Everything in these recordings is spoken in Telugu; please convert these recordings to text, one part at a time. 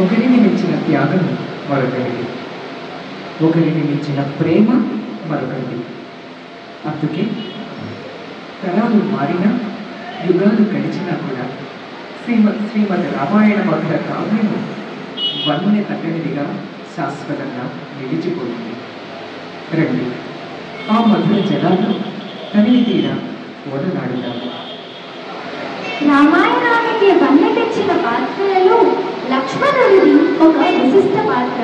ఒకరిని మించిన త్యాగం మరొకరిది, ఒకరిని మించిన ప్రేమ మరొకరిది. అందుకే తరాలు మారినా యుగాలు గడిచినా కూడా శ్రీమద్ రామాయణ మధుర కావ్యము వన్నె తగ్గనిదిగా శాశ్వతంగా నిలిచిపోయింది. రండి ఆ మధుర జలాలు తనివి తీరా ఓడలాడుదాము. రామాయణానికి వన్నె తెచ్చిన పాత్రలలో లక్ష్మణుడిది ఒక విశిష్ట పాత్ర.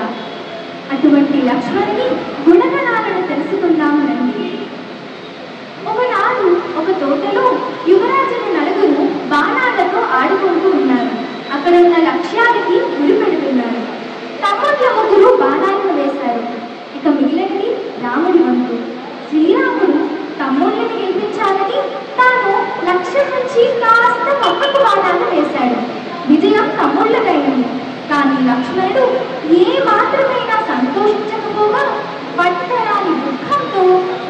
అటువంటి లక్ష్మణుని గుణగణాలను తెలుసుకుందాము రండి. ఒకనాడు ఒక తోటలో యువరాజుని నలుగురు బాణాలతో ఆడుకుంటూ ఉన్నారు. అక్కడ ఉన్న లక్ష్యానికి గురి పెడుతున్నారు. తమ్ముళ్ళ ముగ్గురు బాణాలను వేశారు. ఇక మిగిలినది రాముడి వంతు. శ్రీరాముడు తమ్ముళ్ళని గెలిపించాలని తాను లక్ష్యం నుంచి కాస్త పక్కకు బాణాలు వేశాడు. విజయం తమ్ముళ్ళకైంది. కానీ లక్ష్మణుడు ఏ మాత్రమైనా సంతోషించకపోగా పట్టరాని దుఃఖంతో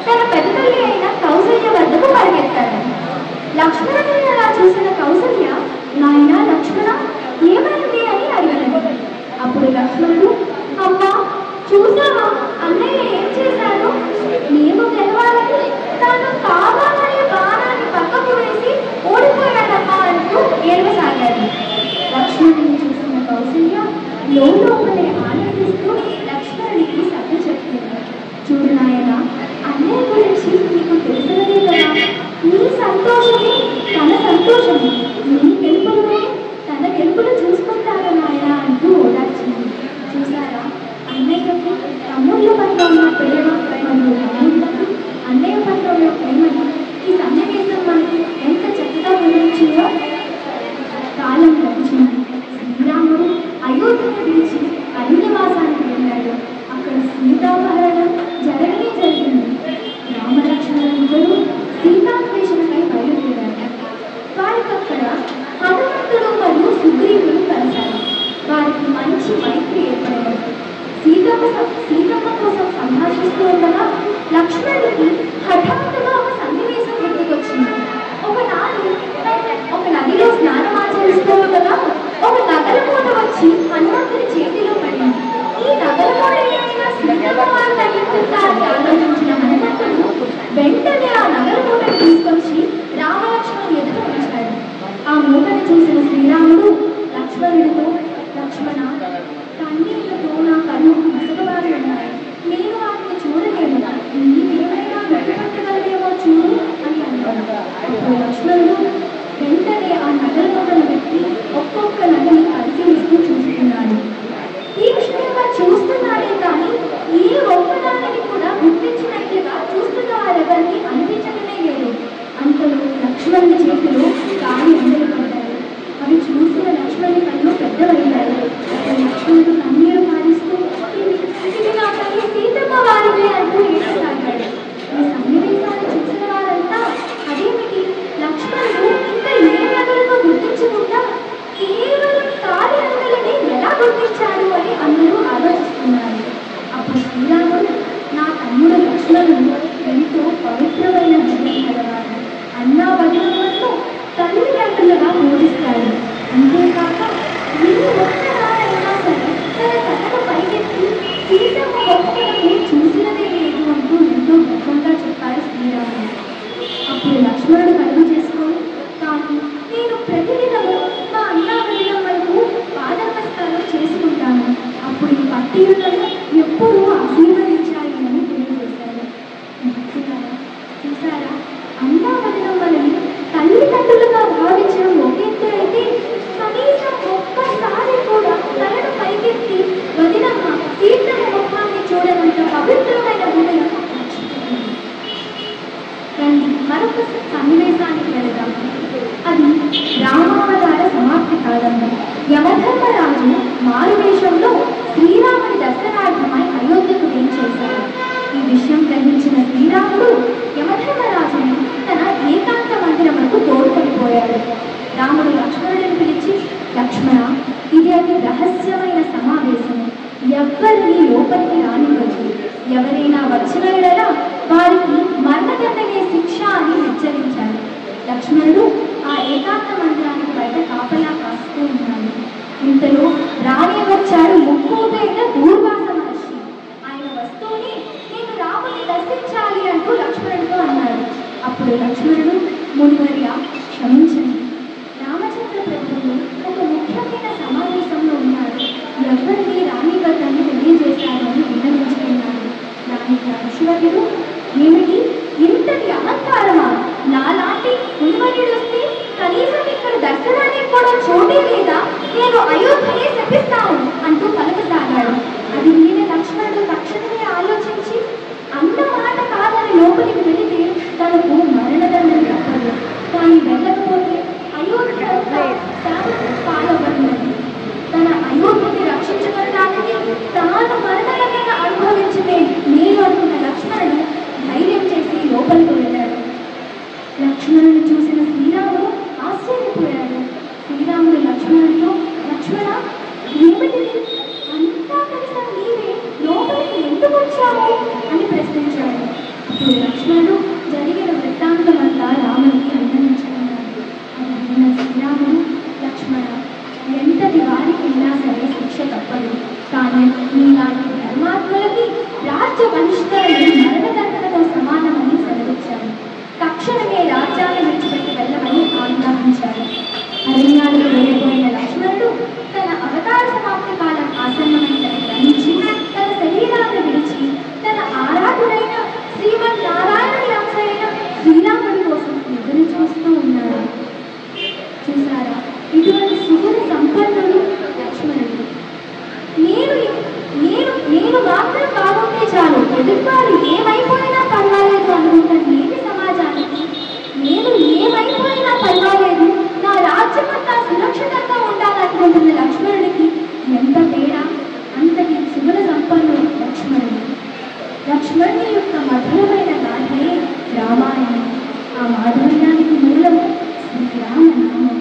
తన పెద్దతల్లి అయిన కౌసల్య వద్దకు పరిగెత్తాడు. లక్ష్మణుడిని అలా చూసిన కౌసల్య, నాయనా లక్ష్మణ, ఏమైంది అని అడిగినది. అప్పుడు లక్ష్మణుడు, అమ్మా చూసావా అన్నయ్య ఏం చేశాడు? మేము గెలవాలని తాను కావాలనే బాణాన్ని పక్కకు వేసి ఓడిపోయాడమ్మా అంటూ ఏడవసాగాడు. లక్ష్మణుడిని చూసిన కౌసల్య లోపలే ఆనందిస్తూ లక్ష్మణుడికి సర్ది చెప్తుంది. చూడు నాయన, అన్నయ్య గురించి నీకు తెలిసినదే కదా, నీ సంతోషమే తన సంతోషము, నీ గెలుపులనే తన గెలుపులు చూసుకుంటాడు నాయన అంటూ ఓదార్చింది. చూసారా, అన్నయ్యకు తమ్ముళ్ళ పట్ల ఉన్న ప్రేమ మరియు తమ్ముళ్ళకు అన్నయ్య పట్ల ఉన్న ప్రేమని ఈ సన్నివేశం మనకి ఎంత చక్కగా వివరించిందో. కాలం గడిచింది. శ్రీరాముడు అయోధ్యను విడిచి అరణ్యవాసానికి వెళ్ళాడు. అక్కడ సీతాపహరణం జరిగింది. రామలక్ష్మణులు సీతాన్వేషణకై బయలుదేరారు. వారికక్కడ హనుమంతుడు మరియు సుగ్రీవుడు మారువేషంలో శ్రీరాముని దర్శనార్థమై అయోధ్యకు వేయించేశారు. ఈ విషయం గ్రహించిన శ్రీరాముడు యమధర్మరాజుని తన ఏకాంత మందిరములకు తోడుకొనిపోయాడు. రాముడు లక్ష్మణుడిని పిలిచి, లక్ష్మణ, ఇది అతి రహస్యమైన సమావేశము, ఎవ్వరిని లోపలికి రానివ్వదు. ఎవరైనా వచ్చిన ఎడల వారికి మరణదండనే శిక్ష అని హెచ్చరించాడు. లక్ష్మణుడు ఆ ఏకాంత మందిరానికి బయట కాపలా కాస్తూ ఉన్నాడు. ఇంతలో రానే వచ్చాడు ముక్కోటైన దూర్వాస మహర్షి. ఆయన వస్తూనే, నేను రాముని దర్శించాలి అంటూ లక్ష్మణుడితో అన్నాడు. అప్పుడు లక్ష్మణుడు, మునివర్య, క్షమించండి, రామచంద్ర ప్రభువు ఒక ముఖ్యమైన సమావేశంలో ఉన్నాడు, ఎవరిని రానివ్వద్దని తెలియజేశారు అని విన్నవించుకున్నాడు. దానికి అశ్వర్యుడు, ఏమిటి ఇంతటి అహంకారమా? నాలాంటి మునివర్యుడు వస్తే కనీసం ఇక్కడ దర్శనానికి కూడా చోటే లేదా? నేను అయోధ్యనే శపిస్తాను అంటూ పలకసాగాడు. అది విని లక్ష్మణుడు తక్షణమే ఆలోచించి, అన్న మాట కాదని లోపలికి వెళితే తనకు మరణదండం తప్పదు, కానీ వెళ్ళకపోతే అయోధ్య పాల్గొన్నది. తన అయోధ్యని రక్షించుకోవడానికి తాను మరణమైనా అనుభవించే నేను అనుకున్న లక్ష్మణుడు ధైర్యం చేసి లోపలికి వెళ్ళాడు. లక్ష్మణుని చూసిన శ్రీరాముడు ఆశ్చర్యపోయాడు. శ్రీరాముడు లక్ష్మణుడితో, లక్ష్మణ, ఏమిటి అంతా కలిసిన నీవే లోపలికి ఎందుకు వచ్చావు అని ప్రశ్నించాడు. అప్పుడు లక్ష్మణుడు జరిగిన వృత్తాంతమంతా రాముడికి అందించుకున్నాడు. అది విన్న శ్రీరాముడు, లక్ష్మణ, ఎంతటి వారికైనా సరే శిక్ష తప్పదు, కానీ నీలాంటి ధర్మాత్ములకి రాజ్య బహిష్కరణ మరణదండనతో సమానమని సెలవిచ్చాడు. తక్షణమే రాజ్యాన్ని విడిచిపెట్టి వెళ్ళమని ఆజ్ఞాపించాడు. అరణ్యాలకు వెళ్ళిపోయిన లక్ష్మణుడు తన అవతార సమాప్తి కాలం ఆసన్నమైందని గ్రహించి తన శరీరాన్ని విడిచి తన ఆరాధుడైన శ్రీమన్నారాయణుడి అంశైన శ్రీరాముడి కోసం ఎదురు చూస్తూ ఉన్నాడు. చూసారా, ఇటువంటి సుగుణ సంపన్నుడు లక్ష్మణుడు. నేను మాత్రం బాగుంటే చాలు, ఎదుర్కొలు ఏమైపోయినా పర్వాలేదు అనుకుంటున్న నేటి సమాజానికి, నేను ఏమైపోయినా పర్వాలేదు, నా రాజ్యమంతా సురక్షితంగా ఉండాలనుకుంటున్న లక్ష్మణుడికి ఎంత తేడా! అంతటి సుగుణ సంపన్నుడు లక్ష్మణుడు. లక్ష్మణుని యొక్క మధురమైన గాథే రామాయణం. ఆ మాధుర్యానికి మూలము శ్రీరామనామం.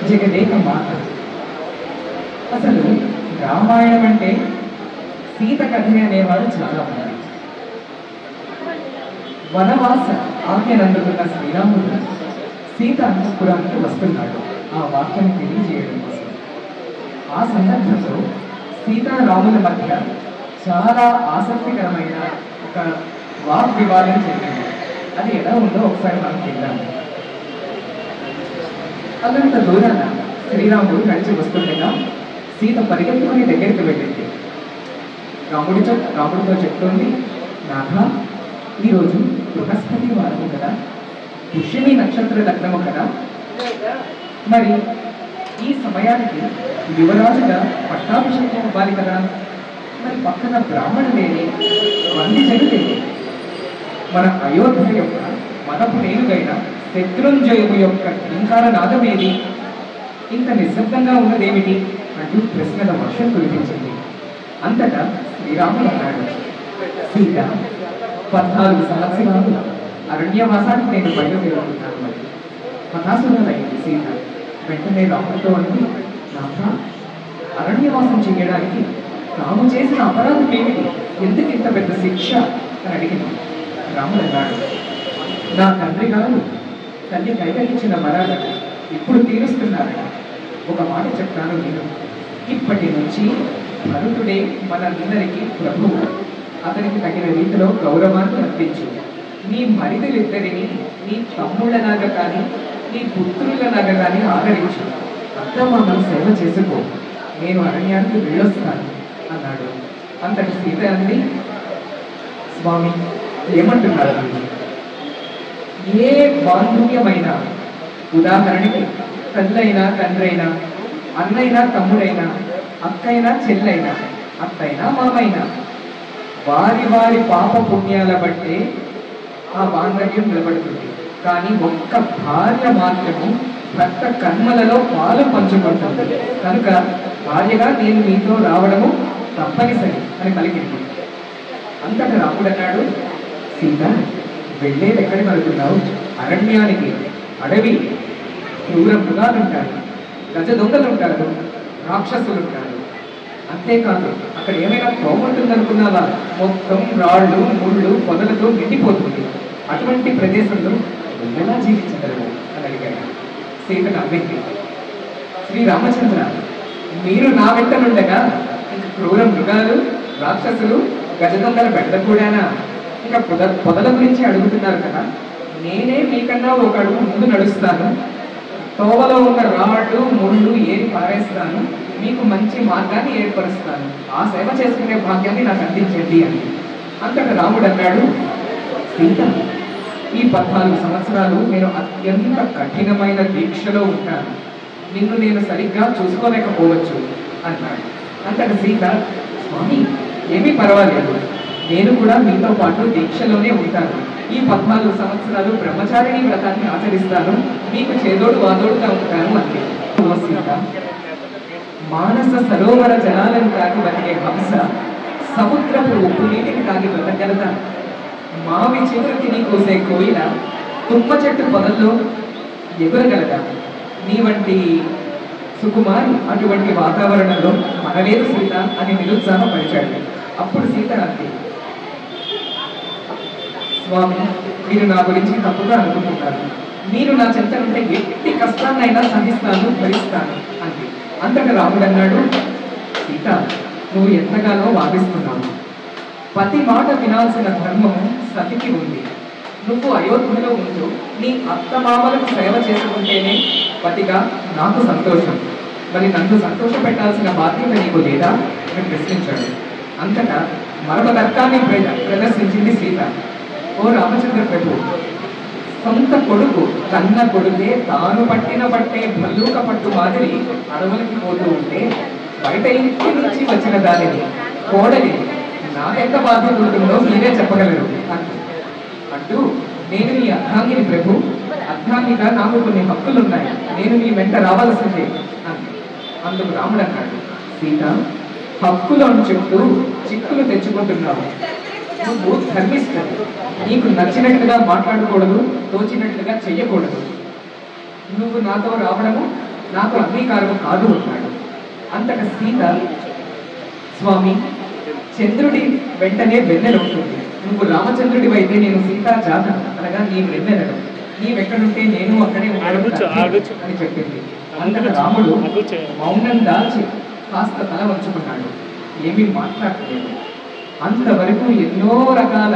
జగదేక మాత. అసలు రామాయణం అంటే సీత కథే అనేవారు చాలా మంది. వనవాస ఆజ్ఞను అందుకున్న శ్రీరాముడు సీత అంతఃపురానికి వస్తున్నాడు ఆ వాక్యాన్ని తెలియజేయడం కోసం. ఆ సందర్భంలో సీతారాముల మధ్య చాలా ఆసక్తికరమైన ఒక వాగ్వివాదం జరిగింది. అది ఎలా ఉందో ఒకసారి మనం చూద్దాం. అల్లంత దూరాన శ్రీరాముడు నడిచి వస్తుండగా సీత పరిగెత్తుకుని దగ్గరికి వెళ్ళింది. రాముడితో చెప్తోంది, నాథ, ఈరోజు బృహస్పతి వారము కదా, పుష్యమి నక్షత్ర లగ్నము కదా, మరి ఈ సమయానికి యువరాజుగా పట్టాభిషేకం అవ్వాలి కదా, మరి పక్కన బ్రాహ్మణులేని వంది జరుగుతుంది. మన అయోధ్య యొక్క మనపు నేనుగైన శత్రుంజయుడు యొక్క హింకార నాదమేది, ఇంత నిశ్శబ్దంగా ఉన్నదేమిటి అంటూ ప్రశ్నల వర్షం కురిపించింది. అంతటా శ్రీరాముడు అన్నాడు, సీత, 14 సంవత్సరాలు అరణ్యవాసానికి నేను బయలుదేరుతున్నాను. మరి హతాశురాలైంది సీత. వెంటనే రాముడితో అంది, నాథ, అరణ్యవాసం చేయడానికి తాము చేసిన అపరాధం ఏమిటి, ఎందుకు ఇంత పెద్ద శిక్ష అని అడిగింది. రాముడు అన్నాడు, నా తండ్రి గారు తల్లి కైగలించిన వరాలను ఇప్పుడు తీరుస్తున్నారట. ఒక మాట చెప్తాను నేను, ఇప్పటి నుంచి భరతుడే మనందరికీ ప్రభువు. అతనికి తగిన రీతిలో గౌరవాన్ని అర్పించు. నీ మరిదులిద్దరిని నీ తమ్ముళ్ళలాగా కానీ నీ పుత్రులలాగా కానీ ఆదరించు. అత్తమామను సేవ చేసుకో. నేను అరణ్యానికి వెళ్ళొస్తాను అన్నాడు. అంతటి సీత అంది, స్వామి ఏమంటున్నారు? ఏ బాంధవ్యమైనా, ఉదాహరణకి తల్లైనా తండ్రైనా, అన్నైనా తమ్ముడైనా, అక్కైనా చెల్లైనా, అత్తైనా మామైనా, వారి వారి పాప పుణ్యాల బట్టే ఆ బాంధవ్యం నిలబడుతుంది. కానీ ఒక్క భార్య మాత్రము భర్త కర్మలలో పాలు పంచుకుంటుంది. కనుక భార్యగా నేను మీతో రావడము తప్పనిసరి అని పలికింది. అంతటా రాముడు అన్నాడు, సీత, వెళ్ళేది ఎక్కడికి వెళ్తున్నావు? అరణ్యానికి. అడవి, క్రూర మృగాలు ఉంటారు, గజ దొంగలు ఉంటారు, రాక్షసులు ఉంటారు. అంతేకాదు అక్కడ ఏమైనా తోముంటుందనుకున్నావా? మొత్తం రాళ్ళు ముళ్ళు పొదలతో నిండిపోతుంది. అటువంటి ప్రదేశంలో ఎలా జీవించగలవు అని అడిగాడు. సీత నవ్వింది. శ్రీరామచంద్ర, మీరు నా వెంట నుండగా ఇంక క్రూర మృగాలు, రాక్షసులు, గజ దొంగల వెంట కూడానా? ఇంకా పొదల గురించి అడుగుతున్నారు కదా, నేనే మీకన్నా ఒక అడుగు ముందు నడుస్తాను. తోవలో ఉన్న రాళ్ళు ముళ్ళు ఏరి పారేస్తాను. మీకు మంచి మార్గాన్ని ఏర్పరుస్తాను. ఆ సేవ చేసుకునే భాగ్యాన్ని నాకు అందించండి అని. అంతటా రాముడు అన్నాడు, సీత, ఈ 14 సంవత్సరాలు నేను అత్యంత కఠినమైన దీక్షలో ఉంటాను. నిన్ను నేను సరిగ్గా చూసుకోలేకపోవచ్చు అన్నాడు. అంతటా సీత, స్వామి ఏమీ పర్వాలేదు, నేను కూడా మీతో పాటు దీక్షలోనే ఉంటాను. ఈ 14 సంవత్సరాలు బ్రహ్మచారిణి వ్రతాన్ని ఆచరిస్తాను. మీకు చేదోడు వాదోడుగా ఉంటాను అంతే. సీత, మానస సరోవర జలాలను తాగి బతికే హంస సముద్రపు ఉప్పు నీటిని తాగి బ్రతకగలదా? మావి చిగురు తిని కోసే కోయిల తుమ్మ చెట్టు పొదల్లో ఎగురగలదా? నీ వంటి సుకుమారి అటువంటి వాతావరణంలో మనలేదు సీత అని నిరుత్సాహపరిచాడు. అప్పుడు సీత అంది, స్వామి, మీరు నా గురించి తప్పుగా అనుకుంటున్నారు. మీరు నా చెంతనుంటే ఎట్టి కష్టాన్నైనా సహిస్తాను, భరిస్తాను అంది. అంతటా రాముడు అన్నాడు, సీత, నువ్వు ఎంతగానో వాదిస్తున్నావు. పతి మాట వినాల్సిన ధర్మము సతికి ఉంది. నువ్వు అయోధ్యలో ఉంటూ నీ అత్తమామలకు సేవ చేసుకుంటేనే పతిగా నాకు సంతోషం. మరి నన్ను సంతోష పెట్టాల్సిన బాధ్యత నీకు లేదా అని ప్రశ్నించాడు. అంతటా మరొక తర్కాన్ని ప్రదర్శించింది సీత. ఓ రామచంద్ర ప్రభు, సొంత కొడుకు కన్న కొడుకే తాను పట్టిన పట్టే భల్లూక పట్టు మాదిరి అడవులకి పోతూ ఉంటే బయట ఇంటి నుంచి వచ్చిన దానిని కోడలి నాకెంత బాధ్యత ఉంటుందో మీరే చెప్పగలరు అంటూ, నేను మీ అర్ధాంగిని ప్రభు, అర్ధాంగిగా నాకు కొన్ని హక్కులున్నాయి, నేను మీ వెంట రావాల్సిందే అంది. అందుకు రాముడు అన్నాడు, సీత, హక్కులు అని చెప్తూ చిక్కులు తెచ్చుకుంటున్నావు. నువ్వు ధర్మిస్తావు. నీకు నచ్చినట్లుగా మాట్లాడకూడదు, తోచినట్లుగా చెయ్యకూడదు. నువ్వు నాతో రావడము నాకు అంగీకారం కాదు అన్నాడు. అంతట సీత, స్వామి, చంద్రుడి వెంటనే వెన్నెలవుతుంది. నువ్వు రామచంద్రుడి అయితే నేను సీతా జాత అనగా నీ వెన్నెలడు. నీవెక్కడుంటే నేను అక్కడే ఉన్నాను అని చెప్పింది. అంతట రాముడు మౌనం దాల్చి కాస్త తల వంచుకున్నాడు. ఏమీ మాట్లాడలేదు. అంతవరకు ఎన్నో రకాల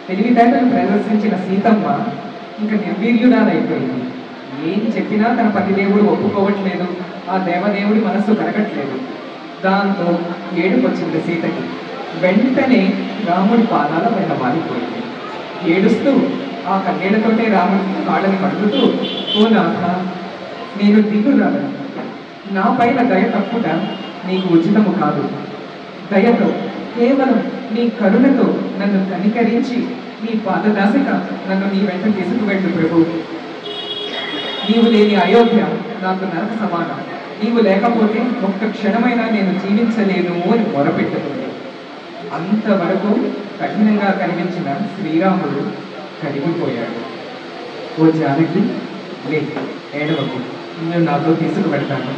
తెలివితేటలు ప్రదర్శించిన సీతమ్మ ఇంకా నిర్వీర్యురాలైపోయింది. ఏం చెప్పినా తన పతిదేవుడు ఒప్పుకోవట్లేదు. ఆ దేవదేవుడి మనస్సు కరగట్లేదు. దాంతో ఏడుపొచ్చింది సీతకి. వెంటనే రాముడి పాదాల పైన వాలిపోయింది. ఏడుస్తూ ఆ కన్నీళ్లతోటే రాముడి కాళ్ళని కడుగుతూ, ఓ నాథ, నేను దిగురాలను. నా పైన దయ తప్పుట నీకు ఉచితము కాదు. దయతో కేవలం నీ కరుణతో నన్ను కనికరించి నీ పాదదాసిగా నన్ను నీ వెంట తీసుకువెళ్ళు ప్రభు. నీవు లేని అయోధ్య నాకు నరక సమానం. నీవు లేకపోతే ఒక్క క్షణమైనా నేను జీవించలేను అని మొరపెట్టుకుంది. అంతవరకు కఠినంగా కనిపించిన శ్రీరాముడు కరిగిపోయాడు. ఓ జానకి, లే, ఏడవకు, నేను నాతో తీసుకువెళ్తాను,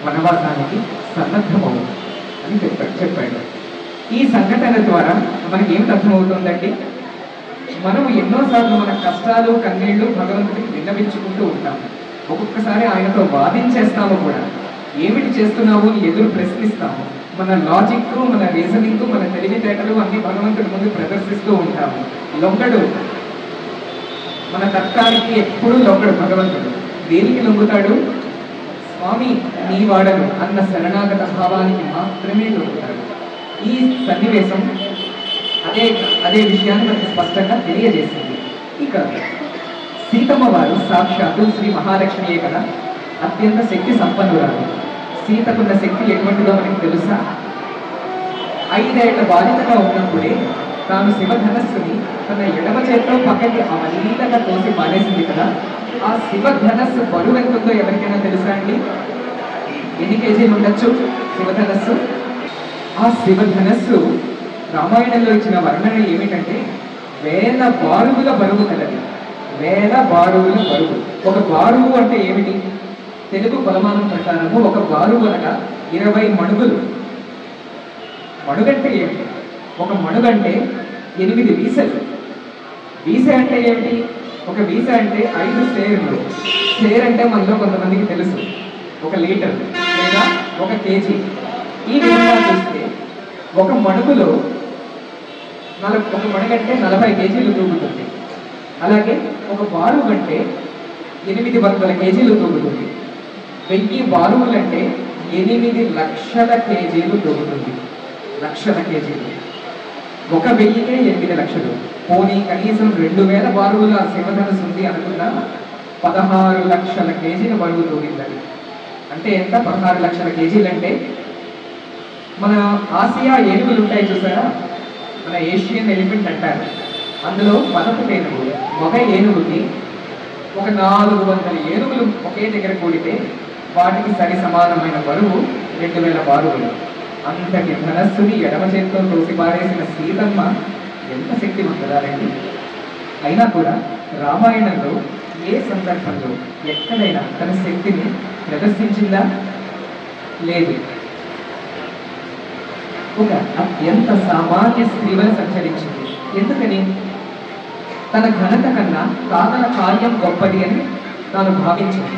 వనవాసానికి సన్నద్ధమవు అని చెప్పాడు. ఈ సంఘటన ద్వారా మనకి ఏమిటి అర్థమవుతుందండి? మనం ఎన్నోసార్లు మన కష్టాలు కన్నీళ్లు భగవంతుడికి విన్నవించుకుంటూ ఉంటాము. ఒక్కొక్కసారి ఆయనతో వాదించేస్తాము కూడా. ఏమిటి చేస్తున్నావు అని ఎదురు ప్రశ్నిస్తాము. మన లాజిక్, మన రీజనింగ్, మన తెలివితేటలు అన్ని భగవంతుడి ముందు ప్రదర్శిస్తూ ఉంటాము. లొంగడు, మన తర్కానికి ఎప్పుడూ లొంగడు భగవంతుడు. దేనికి లొంగుతాడు? స్వామి నీ వాడను అన్న శరణాగత భావానికి మాత్రమే లొంగుతాడు. ఈ సన్నివేశం అదే విషయాన్ని మనకు స్పష్టంగా తెలియజేసింది. ఇక సీతమ్మ వారు సాక్షాత్తు శ్రీ మహాలక్ష్మియే కదా, అత్యంత శక్తి సంపన్నురాలు. సీతకున్న శక్తి ఎటువంటిదో మనకి తెలుసా? 5 ఏళ్ల బాలికగా ఉన్నప్పుడే తాను శివధనస్సుని తన ఎడమ చేతిలో పక్కకి అమలీలగా తోసి పాడేసింది కదా. ఆ శివధనస్సు బరువు ఎంత ఉందో ఎవరికైనా తెలుసా అండి? ఎన్ని కేజీలు ఉండొచ్చు శివధనస్సు? ఆ శివధనస్సు రామాయణంలో ఇచ్చిన వర్ణన ఏమిటంటే 1000 బారువుల బరువు కలది. 1000 బారువుల బరువు. ఒక బారువు అంటే ఏమిటి? తెలుగు కొలమానం ప్రకారము ఒక బారువు అనగా 20 మణుగులు. మణుగంటే ఏమిటి? ఒక మణుగంటే 8 వీసలు. వీస అంటే ఏమిటి? ఒక వీస అంటే 5 సేర్లు. సేర్ అంటే మనలో కొంతమందికి తెలుసు, 1 లీటర్ లేదా 1 కేజీ. ఈ విధంగా చూస్తే ఒక మణుగులో ఒక మణుగంటే 40 కేజీలు తూగుతుంది. అలాగే ఒక బారువు అంటే 800 కేజీలు తూగుతుంది. 1000 బారువులంటే 8 లక్షల కేజీలు తూగుతుంది. లక్షల కేజీలు. 1000కే 8 లక్షలు. పోనీ కనీసం 2000 బారువుల శివధనస్సు ఉంది అనుకున్నా 16 లక్షల కేజీల బరువు తూగిందని. అంటే ఎంత? 16 లక్షల కేజీలు. అంటే మన ఆసియా ఏనుగులు ఉంటాయి చూసారా, మన ఏషియన్ ఎలిఫెంట్ అంటారు. అందులో మదపు ఏనుగు, మగ ఏనుగుకి ఒక 400 ఏనుగులు ఒకే దగ్గర కూడితే వాటికి సరి సమానమైన బరువు 2000 బారువులు. అంతటి ధనస్సుని ఎడమ చేతితో తోసి పారేసిన సీతమ్మ ఎంత శక్తివంతురాలండి! అయినా కూడా రామాయణంలో ఏ సందర్భంలో ఎక్కడైనా తన శక్తిని ప్రదర్శించిందా? లేదు. ఒక అత్యంత సామాన్య స్త్రీవల సంచరించింది. ఎందుకని? తన ఘనత కన్నా కాదన కార్యం గొప్పది అని తాను భావించింది.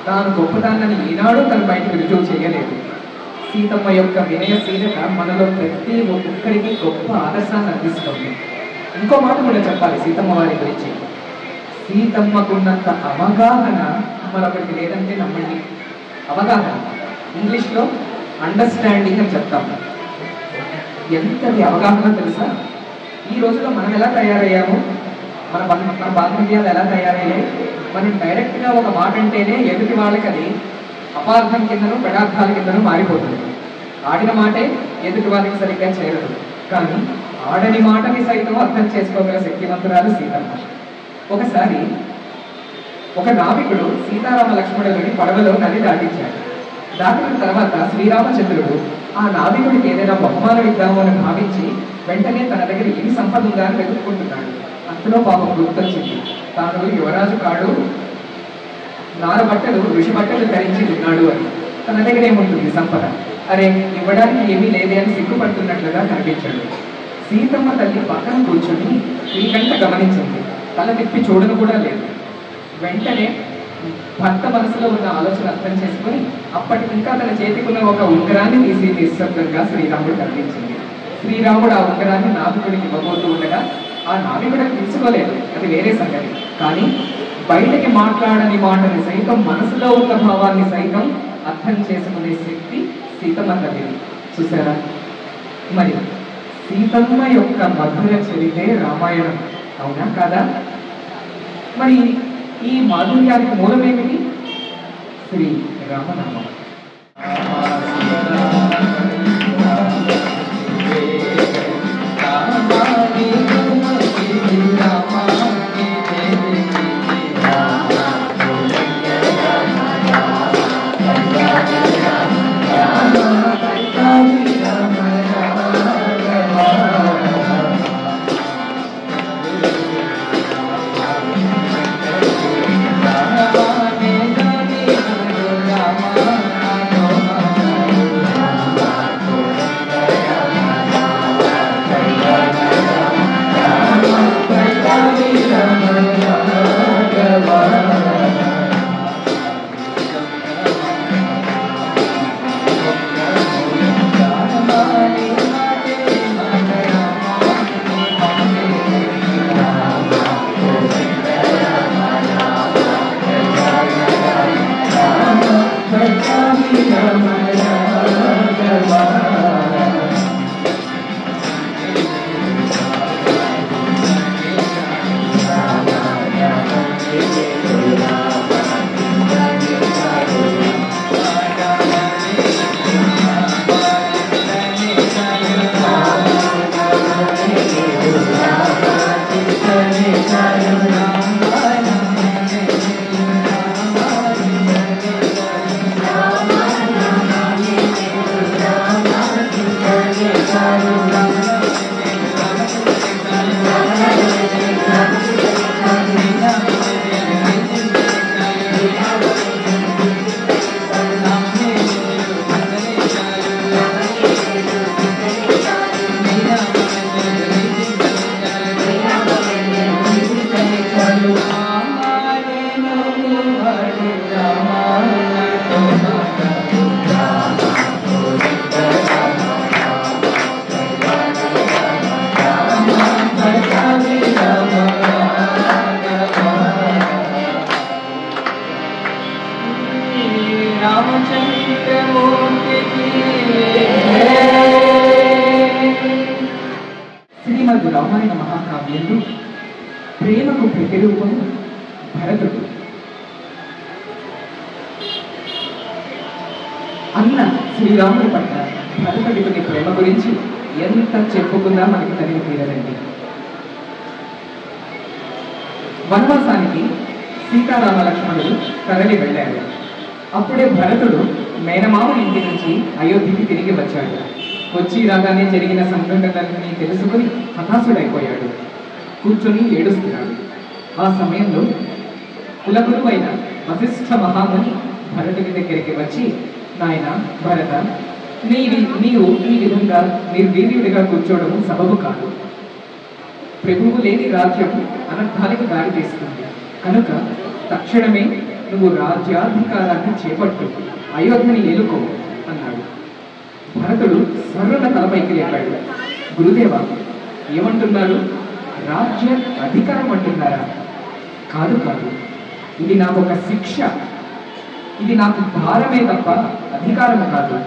తాను గొప్పదాన్నని ఈనాడు తన బయటకు రుజువు చేయలేదు. సీతమ్మ యొక్క వినయశీలత మనలో ప్రతి ఒక్కరికి గొప్ప ఆదర్శాన్ని అందిస్తుంది. ఇంకో మాట కూడా చెప్పాలి సీతమ్మ వారి గురించి. సీతమ్మకున్నంత అవగాహన మరొకరికి లేదంటే నమ్మండి. అవగాహన, ఇంగ్లీష్లో అండర్స్టాండింగ్ అని చెప్తాము. ఎంతటి అవగాహన తెలుసా? ఈ రోజుల్లో మనం ఎలా తయారయ్యాము, మన బాంధవ్యాలు ఎలా తయారయ్యాయి? మనం డైరెక్ట్గా ఒక మాట అంటేనే ఎదుటి వాళ్ళకి అది అపార్థం కిందను పదార్థాల కిందను మారిపోతుంది. ఆడిన మాటే ఎదుటి వాళ్ళకి సరిగ్గా చేరదు. కానీ ఆడని మాటని సైతం అర్థం చేసుకోగల శక్తివంతురాలు సీతమ్మ. ఒకసారి ఒక నావికుడు సీతారామ లక్ష్మణులని పడవలో నది దాటించాడు. దాటిన తర్వాత శ్రీరామచంద్రుడు ఆ నావికుడికి ఏదైనా బహుమానం ఇద్దాము అని భావించి వెంటనే తన దగ్గర ఏమి సంపద ఉందా అని వెతుక్కుంటున్నాడు. అంతలో పాపం గుర్తొచ్చింది, తాను యువరాజు కాడు, నారబట్టలు ఋషిబట్టలు ధరించి ఉన్నాడు అని. తన దగ్గర ఏముంటుంది సంపద, అరే ఇవ్వడానికి ఏమీ లేదే అని సిగ్గుపడుతున్నట్లుగా కనిపించాడు. సీతమ్మ తల్లి పక్కన కూర్చొని శ్రీకంఠ గమనించింది. తల తిప్పి చూడను కూడా లేదు. వెంటనే భర్త మనసులో ఉన్న ఆలోచన అర్థం చేసుకుని అప్పటికింకా తన చేతికున్న ఒక ఉంగరాన్ని తీసి నిశ్శబ్దంగా శ్రీరాముడు కనిపించింది. శ్రీరాముడు ఆ ఉంగరాన్ని నావికుడికి ఇవ్వబోతూ ఉండగా ఆ నావికుడికి తీసుకోలేదు, అది వేరే సంగతి. కానీ బయటకి మాట్లాడని మాటని సైతం, మనసులో ఉన్న భావాన్ని సైతం అర్థం చేసుకునే శక్తి సీతమ్మ తల్లిది. చూసారా? మరి సీతమ్మ యొక్క మధుర చరితే రామాయణం, అవునా కాదా? మరి ఈ మాధుర్యానికి మూలమేమిటి? శ్రీ రామనామం. శ్రీమద్ రామాయణ మహాకావ్యంలో ప్రేమకు ప్రతిరూపం భరతుడు. అన్న శ్రీరాముడి పట్ల భరతుడికి ప్రేమ గురించి ఎంత చెప్పుకున్నా మనకి తనివి తీరదండి. వనవాసానికి సీతారామ లక్ష్మణుడు తరలి వెళ్ళాడు. అప్పుడే భరతుడు మేనమామ ఇంటి నుంచి అయోధ్యకి తిరిగి వచ్చాడు. వచ్చి రాగానే జరిగిన సంఘటనలన్నీ తెలుసుకుని హతాశుడైపోయాడు. కూర్చొని ఏడుస్తున్నాడు. ఆ సమయంలో కులగురువు అయిన వశిష్ఠ మహాముని భరతుడి దగ్గరికి వచ్చి, నాయన భరత, నీవు ఈ విధంగా నిర్వీర్యుడిగా కూర్చోవడం సబబు కాదు. ప్రభువు లేని రాజ్యం అనర్థానికి దారి తీస్తుంది. కనుక తక్షణమే నువ్వు రాజ్యాధికారాన్ని చేపట్టు, అయోధ్యని ఏలుకో అన్నాడు. భరతుడు సర్రున తలపైకి లేపాడు. గురుదేవ, ఏమంటున్నారు? రాజ్య అధికారం అంటున్నారా? కాదు కాదు, ఇది నాకు ఒక శిక్ష. ఇది నాకు భారమే తప్ప అధికారము కాదు.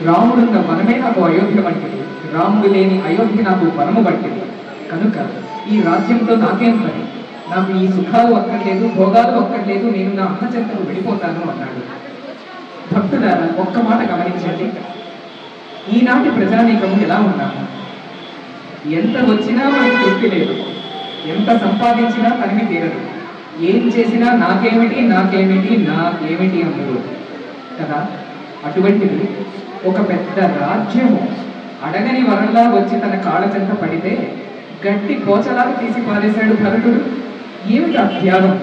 రాముడున్న వనమే నాకు అయోధ్య వంటిది, రాముడు లేని అయోధ్య నాకు వనము వంటిది. కనుక ఈ రాజ్యంతో నాకేం పని? నాకు ఈ సుఖాలు అక్కర్లేదు, భోగాలు అక్కర్లేదు, నేను నా అన్న చెంతకు వెళ్ళిపోతాను అన్నాడు. భక్తులారా, ఒక్క మాట గమనించండి. ఈనాటి ప్రజానీకము ఎలా ఉన్నాము? ఎంత వచ్చినా మనకి తృప్తి లేదు, ఎంత సంపాదించినా తనివి తీరదు, ఏం చేసినా నాకేమిటి నాకేమిటి నాకేమిటి అందరూ కదా. అటువంటిది ఒక పెద్ద రాజ్యము అడగని వరంలా వచ్చి తన కాళ్ళ చెంత పడితే గట్టి పోచలాగా తీసి పారేశాడు భరతుడు. ఏమిటి ఆ త్యాగం?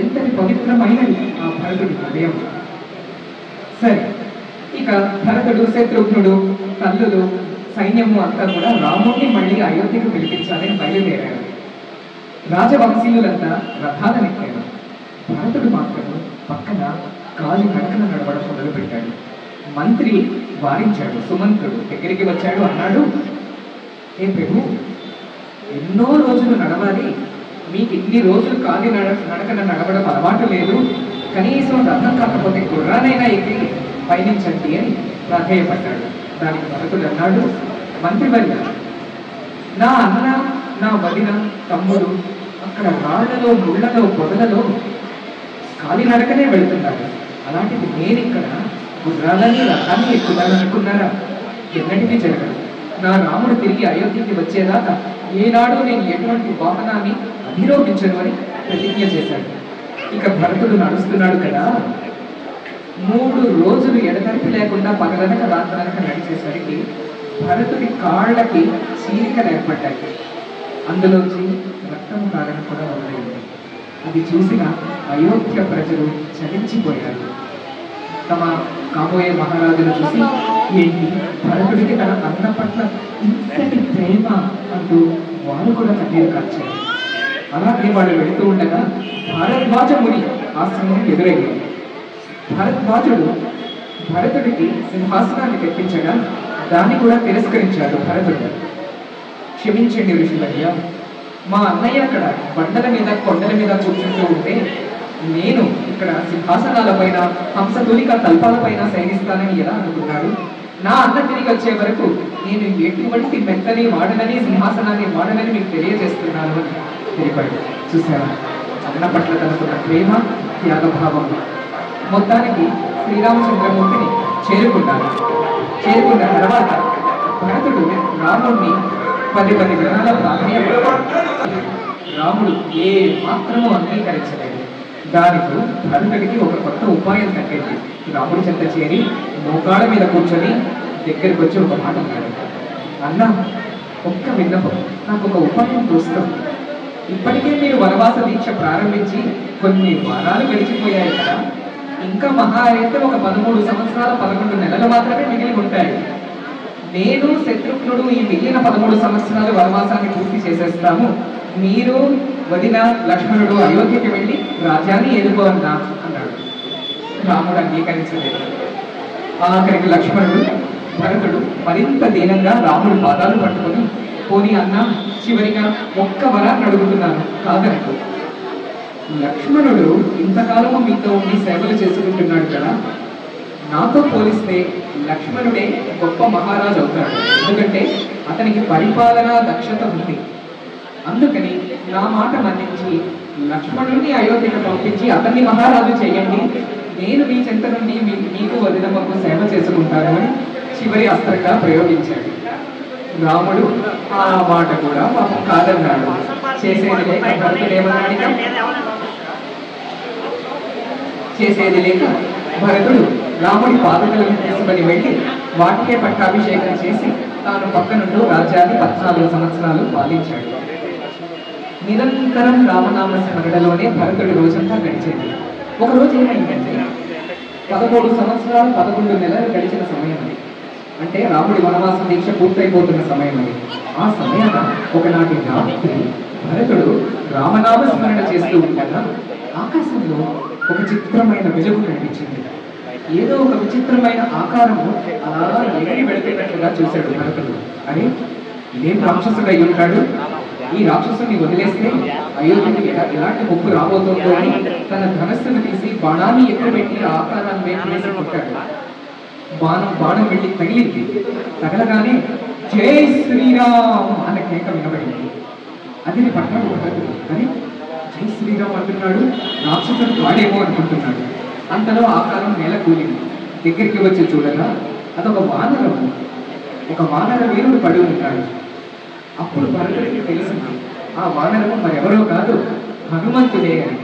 ఎంతటి పవిత్రమైనది ఆ భరతుడి హృదయం. సరే, ఇక భరతుడు, శత్రుఘ్నుడు, తల్లులు, సైన్యము అంతా కూడా రాముడిని మళ్ళీ అయోధ్యకు పిలిపించాలని బయలుదేరారు. రాజవంశీయులంతా రథాలనెక్కారు. భరతుడు మాత్రం పక్కన కాలి నడకన నడవడం మొదలుపెట్టాడు. మంత్రి వారించాడు. సుమంత్రుడు దగ్గరికి వచ్చాడు, అన్నాడు, ఏ ప్రభు, ఎన్నో రోజులు నడవాలి, మీకు ఇన్ని రోజులు కాలి నడకన నడవడం అలవాటు లేదు, కనీసం రథం కాకపోతే గుర్రానైనా ఎక్కి పయనించండి అని ప్రాధేయపడ్డాడు. దానికి భరతుడు అన్నాడు, మంత్రివర్య, నా అన్న, నా వదిన, తమ్ముడు అక్కడ రాళ్లలో, ముళ్లలో, పొదలలో కాలినడకనే వెళుతున్నారు. అలాంటిది నేను ఇక్కడ గుర్రాలని, రథాన్ని ఎక్కుతాననుకున్నారా? ఎన్నటికీ జరగదు. నా రాముడు తిరిగి అయోధ్యకి వచ్చేదాకా ఏనాడు నేను ఎటువంటి వాహనాన్ని అధిరోహించను అని ప్రతిజ్ఞ చేశాడు. ఇక భరతుడు నడుస్తున్నాడు కదా, 3 రోజులు ఎడతెరిపి లేకుండా పగలనక రాత్రనక నడిచేసరికి భరతుడి కాళ్ళకి చీలికలు ఏర్పడ్డాయి. అందులోంచి రక్తము కారణం కూడా మొదలైంది. అది చూసిన అయోధ్య ప్రజలు చలించిపోయారు. తమ కాబోయే మహారాజును చూసి, ఏంటి భరతుడికి తన అన్న పట్ల ఇంతటి ప్రేమ అంటూ వారు కూడా కన్నీరు కార్చారు. అలాగే వాళ్ళు వెళుతూ ఉండగా భారద్వాజ ముని ఆశ్రమం ఎదురయ్యింది. భారద్వాజుడు భరతుడికి సింహాసనాన్ని తెప్పించగా దాన్ని కూడా తిరస్కరించాడు భరతుడు. క్షమించండి ఋషులయ్య, మా అన్నయ్య అక్కడ బండల మీద, కొండల మీద కూర్చుంటూ ఉంటే నేను ఇక్కడ సింహాసనాలపైన, హంసతూలిక తల్పాలపైన శయనిస్తానని ఎలా అనుకున్నాడు? నా అన్న తిరిగి వచ్చే వరకు నేను ఎటువంటి మెత్తని వాడనని, సింహాసనాన్ని వాడనని మీకు తెలియజేస్తున్నాను అని తెలిపాడు. చూసారా, అన్న పట్ల తనకున్న ప్రేమ, త్యాగభావం. మొత్తానికి శ్రీరామచంద్రమూర్తిని చేరుకున్నాడు. చేరుకున్న తర్వాత భరతుడు రాముడిని 10 గ్రహాల ప్రాధాన్యపడ్డాడు. రాముడు ఏ మాత్రము అంగీకరించలేదు. దానికి భరతుడికి ఒక కొత్త ఉపాయం తగ్గింది. రాముడి చెంత చేరి మోకాళ్ళ మీద కూర్చొని దగ్గరికి వచ్చి ఒక మాట అన్నాడు, అన్న, ఒక్క విన్నపం, నాకు ఒక ఉపాయం తోస్తుంది. ఇప్పటికే మీరు వనవాస దీక్ష ప్రారంభించి కొన్ని వారాలు గడిచిపోయాయి కదా, ఇంకా మహా అయితే ఒక 13 సంవత్సరాల 11 నెలలు మాత్రమే మిగిలి ఉంటాయి. నేను, శత్రుఘ్నుడు ఈ మిగిలిన 13 సంవత్సరాలు వనవాసాన్ని పూర్తి చేసేస్తాము. మీరు, వదిన, లక్ష్మణుడు అయోధ్యకి వెళ్ళి రాజ్యాన్ని ఏలుకోవన్నా అన్నాడు. రాముడు అంగీకరించలేదు. ఆఖరికి లక్ష్మణుడు, భరతుడు మరింత దీనంగా రాముడి పాదాలు పట్టుకొని, పోనీ అన్న, చివరిగా ఒక్క వరాన్ని అడుగుతున్నాను, కాదనకు. లక్ష్మణుడు ఇంతకాలము మీతో ఉండి సేవలు చేసుకుంటున్నాడు కదా, నాతో పోలిస్తే లక్ష్మణుడే గొప్ప మహారాజు అవుతాడు. ఎందుకంటే అతనికి పరిపాలనా దక్షత ఉంది. అందుకని నా మాట మన్నించి లక్ష్మణుడిని అయోధ్యకు పంపించి అతన్ని మహారాజు చేయండి. నేను మీ చెంత నుండి మీకు వదినమ్మకు సేవ చేసుకుంటాను అని చివరి అస్త్రంగా ప్రయోగించాడు. రాముడు ఆ మాట కూడా పాపం కాదన్నాడు. చేసేది లేక భరతుడు రాముడి పాదకలను తీసుకొని వెళ్ళి వాటికే పట్టాభిషేకం చేసి తాను పక్కనుంటూ రాజ్యాన్ని 14 సంవత్సరాలు పాలించాడు. నిరంతరం రామనామ స్మరణలోనే భరతుడి రోజంతా గడిచేది. ఒక రోజు ఏమైందంటే 13 సంవత్సరాలు 11 నెలలు గడిచిన సమయం అది. అంటే రాముడి వనవాస దీక్ష పూర్తయిపోతున్న సమయం అది. ఆ సమయాన ఒకనాటి రాత్రి భరతుడు రామనామ స్మరణ చేస్తూ ఉండగా ఆకాశంలో ఒక చిత్రమైన వెలుగు కనిపించింది. ఏదో ఒక విచిత్రమైన ఆకారము అలా ఎగిరి వెళుతున్నట్లుగా చూశాడు భరతుడు. అరే, ఇదేం రాక్షసుడు అయి ఉంటాడు, ఈ రాక్షసుని వదిలేస్తే అయోధ్యకి ఎలాంటి ముప్పు రాబోతుందో అని తన ధనస్సును తీసి బాణాన్ని ఎక్కుపెట్టి ఆ ఆకారాన్ని వేసి కొట్టాడు. బాణం వెళ్ళి తగిలింది. తగలగానే జై శ్రీరామ్ అన్న కేక వినబడింది. అది పట్టాడు భరతుడు. అని జై శ్రీరామ్ అంటున్నాడు, రాక్షసుడు వాడేమో అనుకుంటున్నాడు. అంతలో ఆకారం నేల కూలింది. దగ్గరికి వచ్చి చూడగా అదొక వానరము. ఒక వానర వీరుడు పడి ఉంటాడు. అప్పుడు భరతుడికి తెలిసింది ఆ వానరము మరెవరో కాదు, హనుమంతుడే అని.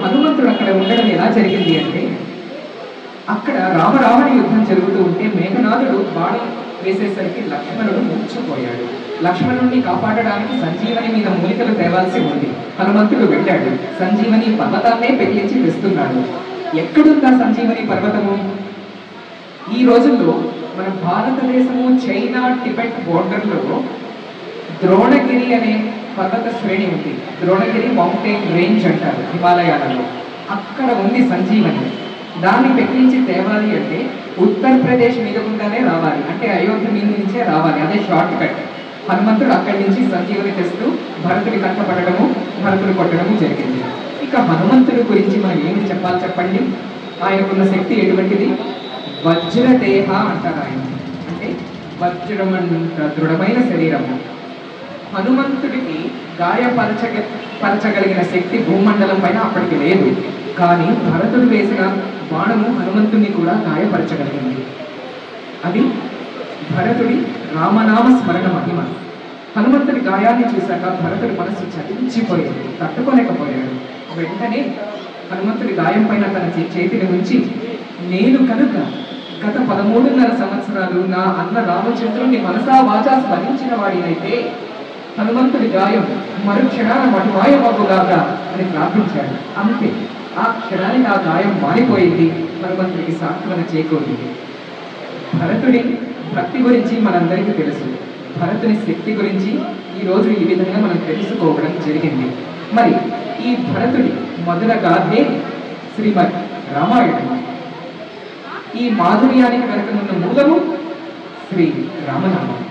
హనుమంతుడు అక్కడ ఉండడం ఎలా జరిగింది అంటే, అక్కడ రామరావణ యుద్ధం జరుగుతూ ఉంటే మేఘనాథుడు బాణం వేసేసరికి లక్ష్మణుడు మూర్ఛపోయాడు. లక్ష్మణుడిని కాపాడడానికి సంజీవని మీద మూలికలు తేవాల్సి ఉంది. హనుమంతుడు వెళ్ళాడు. సంజీవని పర్వతాన్నే పెగిలించి తెస్తున్నాడు. ఎక్కడుందా సంజీవని పర్వతము? ఈ రోజుల్లో మన భారతదేశము చైనా టిబెట్ బోర్డర్లో ద్రోణగిరి అనే పర్వత శ్రేణి ఉంది. ద్రోణగిరి మౌంటైన్ రేంజ్ అంటారు హిమాలయాలలో. అక్కడ ఉంది సంజీవని. దాన్ని పెగిలించి తేవాలి అంటే ఉత్తరప్రదేశ్ మీద గుండానే రావాలి, అంటే అయోధ్య మీద నుంచే రావాలి. అదే షార్ట్ కట్. హనుమంతుడు అక్కడి నుంచి సంజీవని తెస్తూ భరతుడి కట్టపడము, భరతుడు కొట్టడము జరిగింది. ఇక హనుమంతుడి గురించి మనం ఏమి చెప్పాలి చెప్పండి? ఆయనకున్న శక్తి ఎటువంటిది? వజ్రదేహ అంటారు ఆయన. అంటే వజ్రమంత దృఢమైన శరీరము. హనుమంతుడికి పరచగలిగిన శక్తి భూమండలం పైన అప్పటికి లేదు. కానీ భరతుడు వేసిన బాణము హనుమంతుడిని కూడా గాయపరచగలిగింది. అది భరతుడి రామనామ స్మరణ మహిమ. హనుమంతుడి గాయాన్ని చూశాక భరతుడి మనసు చలించిపోయింది, తట్టుకోలేకపోయాడు. వెంటనే హనుమంతుడి గాయం పైన తన చేతిని ఉంచి, నేను కనుక గత 13.5 సంవత్సరాలు నా అన్న రామచంద్రుని మనసా వాచా స్మరించిన వాడినైతే హనుమంతుడి గాయం మరుక్షణాన మటుమాయమగుగాక అని ప్రార్థించాడు. అంతే, ఆ క్షణానికి ఆ గాయం మారిపోయింది. హనుమంతుడికి సాంత్వన చేకూరింది. భరతుడి భక్తి గురించి మనందరికీ తెలుసు. భరతుని శక్తి గురించి ఈరోజు ఈ విధంగా మనం తెలుసుకోవడం జరిగింది. మరి ఈ భరతుడి మధుర గాథే శ్రీమద్ రామాయణం. ఈ మాధుర్యానికి వెనకనున్న మూలము శ్రీ రామనామం.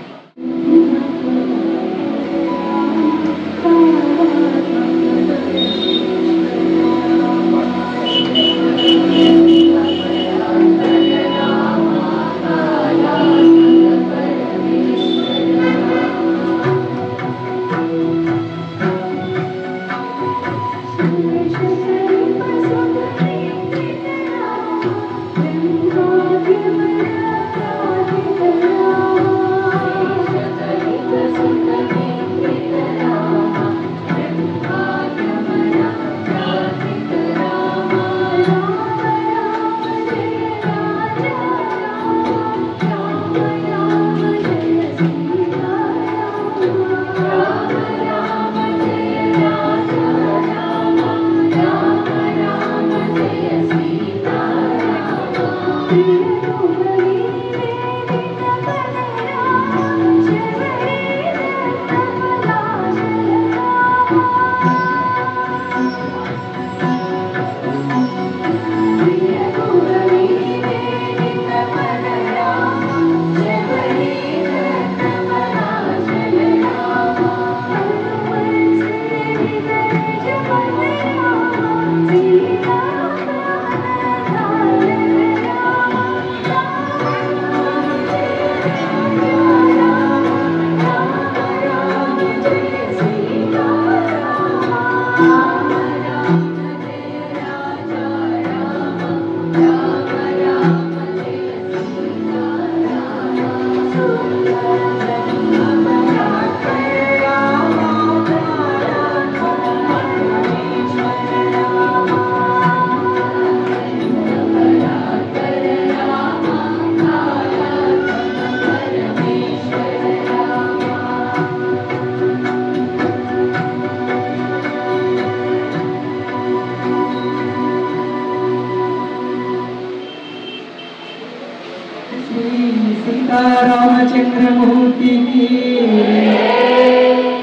రామచంద్రమూర్తికి.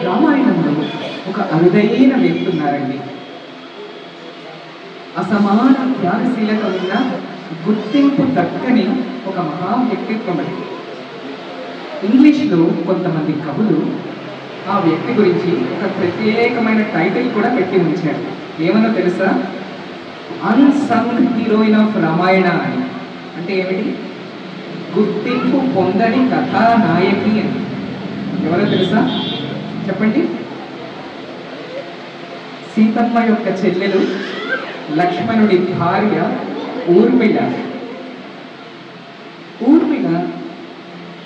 రామాయణంలో ఒక అరుదైన వ్యక్తి ఉన్నారండి. అసమాన త్యాగశీలత ఉన్న గుర్తింపు దక్కని ఒక మహా వ్యక్తిత్వం అది. ఇంగ్లీష్లో కొంతమంది కవులు ఆ వ్యక్తి గురించి ఒక ప్రత్యేకమైన టైటిల్ కూడా పెట్టి ఉంచారు. ఏమన్నా తెలుసా? అన్సంగ్ హీరోయిన్ ఆఫ్ రామాయణ అని. అంటే ఏమిటి? గుర్తింపు పొందని కథానాయకి అని. ఎవరో తెలుసా? చెప్పండి. సీతమ్మ యొక్క చెల్లెలు, లక్ష్మణుడి భార్య ఊర్మిళ. ఊర్మిళ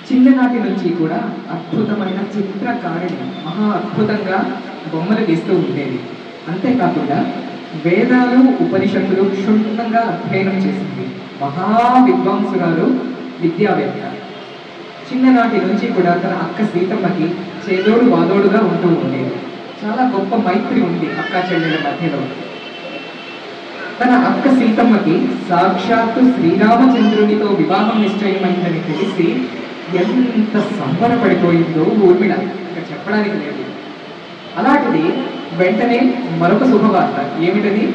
చిన్ననాటి నుంచి కూడా అద్భుతమైన చిత్రకారిణి, మహా అద్భుతంగా బొమ్మలు గీస్తూ ఉండేది. అంతేకాకుండా వేదాలు ఉపనిషత్తులు క్షుణ్ణంగా అధ్యయనం చేసింది. మహా విద్వాంసురాలు, విద్యావేత్త. చిన్ననాటి నుంచి కూడా తన అక్క సీతమ్మకి చేదోడు వాదోడుగా ఉంటూ ఉండేది. చాలా గొప్ప మైత్రి ఉంది అక్కా చెల్లెల మధ్యలో. తన అక్క సీతమ్మకి సాక్షాత్తు శ్రీరామచంద్రునితో వివాహం నిశ్చయమైందని తెలిసి ఎంత సంబరపడిపోయిందో ఊర్మిళ, ఇంకా చెప్పడానికి లేదు. అలాంటిది వెంటనే మరొక శుభవార్త ఏమిటది?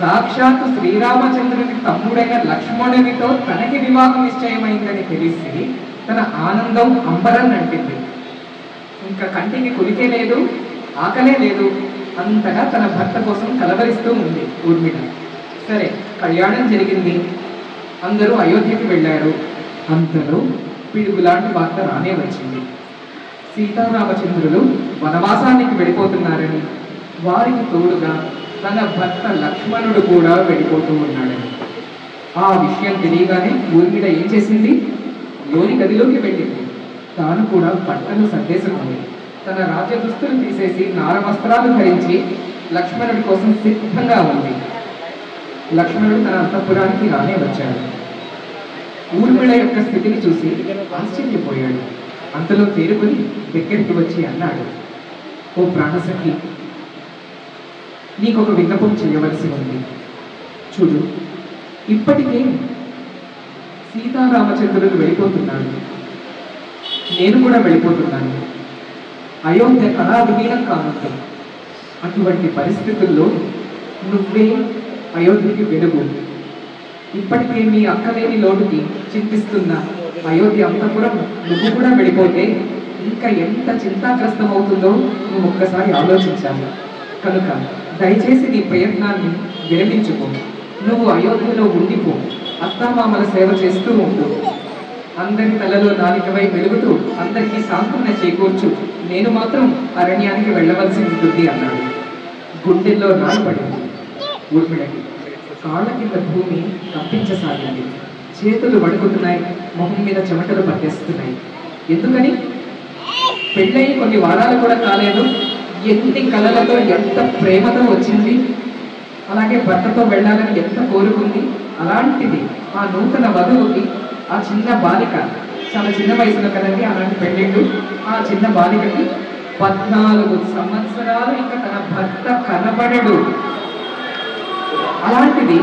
సాక్షాత్తు శ్రీరామచంద్రుని తమ్ముడైన లక్ష్మణునితో తనకి వివాహం నిశ్చయమైందని తెలిసి తన ఆనందం అంబరాన్ని అంటింది. ఇంకా కంటికి కులికే లేదు, ఆకలే లేదు, అంతగా తన భర్త కోసం కలవరిస్తూ ఉంది ఊర్మిళ. సరే, కళ్యాణం జరిగింది, అందరూ అయోధ్యకి వెళ్ళారు. అంతలో పిడుగులాంటి వార్త రానే వచ్చింది. సీతారామచంద్రులు వనవాసానికి వెళ్ళిపోతున్నారని, వారికి తోడుగా తన భర్త లక్ష్మణుడు కూడా వెళ్ళిపోతూ ఉన్నాడని. ఆ విషయం తెలియగానే ఊర్మిళ ఏం చేసింది? లోని గదిలోకి వెళ్ళింది. తాను కూడా బట్టలు సర్దేసుకుంది. తన రాజ్య దుస్తులు తీసేసి నారవస్త్రాలు ధరించి లక్ష్మణుడి కోసం సిద్ధంగా ఉంది. లక్ష్మణుడు తన అంతఃపురానికి రానే వచ్చాడు. ఊర్మిళ యొక్క స్థితిని చూసి ఆశ్చర్యపోయాడు. అంతలో తేరుకొని దగ్గరికి వచ్చి అన్నాడు, ఓ ప్రాణసఖి, నీకొక విన్నపం చేయవలసి ఉంది. చూడు, ఇప్పటికే సీతారామచంద్రులు వెళ్ళిపోతున్నాడు, నేను కూడా వెళ్ళిపోతున్నాను. అయోధ్య కళావిహీనం కానుంది. అటువంటి పరిస్థితుల్లో నువ్వే అయోధ్యకి వెలుగు. ఇప్పటికే మీ అక్కలేని లోటుకి చింతిస్తున్న అయోధ్య అంతపురం నువ్వు కూడా వెళ్ళిపోతే ఇంకా ఎంత చింతాగ్రస్తం అవుతుందో నువ్వు ఒక్కసారి ఆలోచించాలి. కనుక దయచేసి నీ ప్రయత్నాన్ని విరమించుకో. నువ్వు అయోధ్యలో ఉండిపో, అత్తామామల సేవ చేస్తూ ఉండు. అందరి తలలో నాలికవై వెలుగుతూ అందరికీ సాంత్వన చేకూర్చు. నేను మాత్రం అరణ్యానికి వెళ్ళవలసి ఉంటుంది అన్నాడు. గుండెల్లో రాళ్ళపడింది ఊర్మిళకి. కాళ్ళ కింద భూమి కంపించసాగింది. చేతులు వణుకుతున్నాయి, మొహం మీద చెమటలు పట్టేస్తున్నాయి. ఎందుకని? పెళ్ళయి కొన్ని వారాలు కూడా కాలేదు, ఎన్ని కలలతో ఎంత ప్రేమతో వచ్చింది, అలాగే భర్తతో వెళ్ళాలని ఎంత కోరుకుంది. అలాంటిది ఆ నూతన వధువుకి ఆ చిన్న బాలిక, చాలా చిన్న వయసులో కదండి అలాంటి పెళ్ళిళ్ళు, ఆ చిన్న బాలికకి 14 సంవత్సరాలు ఇంకా తన భర్త కనబడడు. అలాంటిది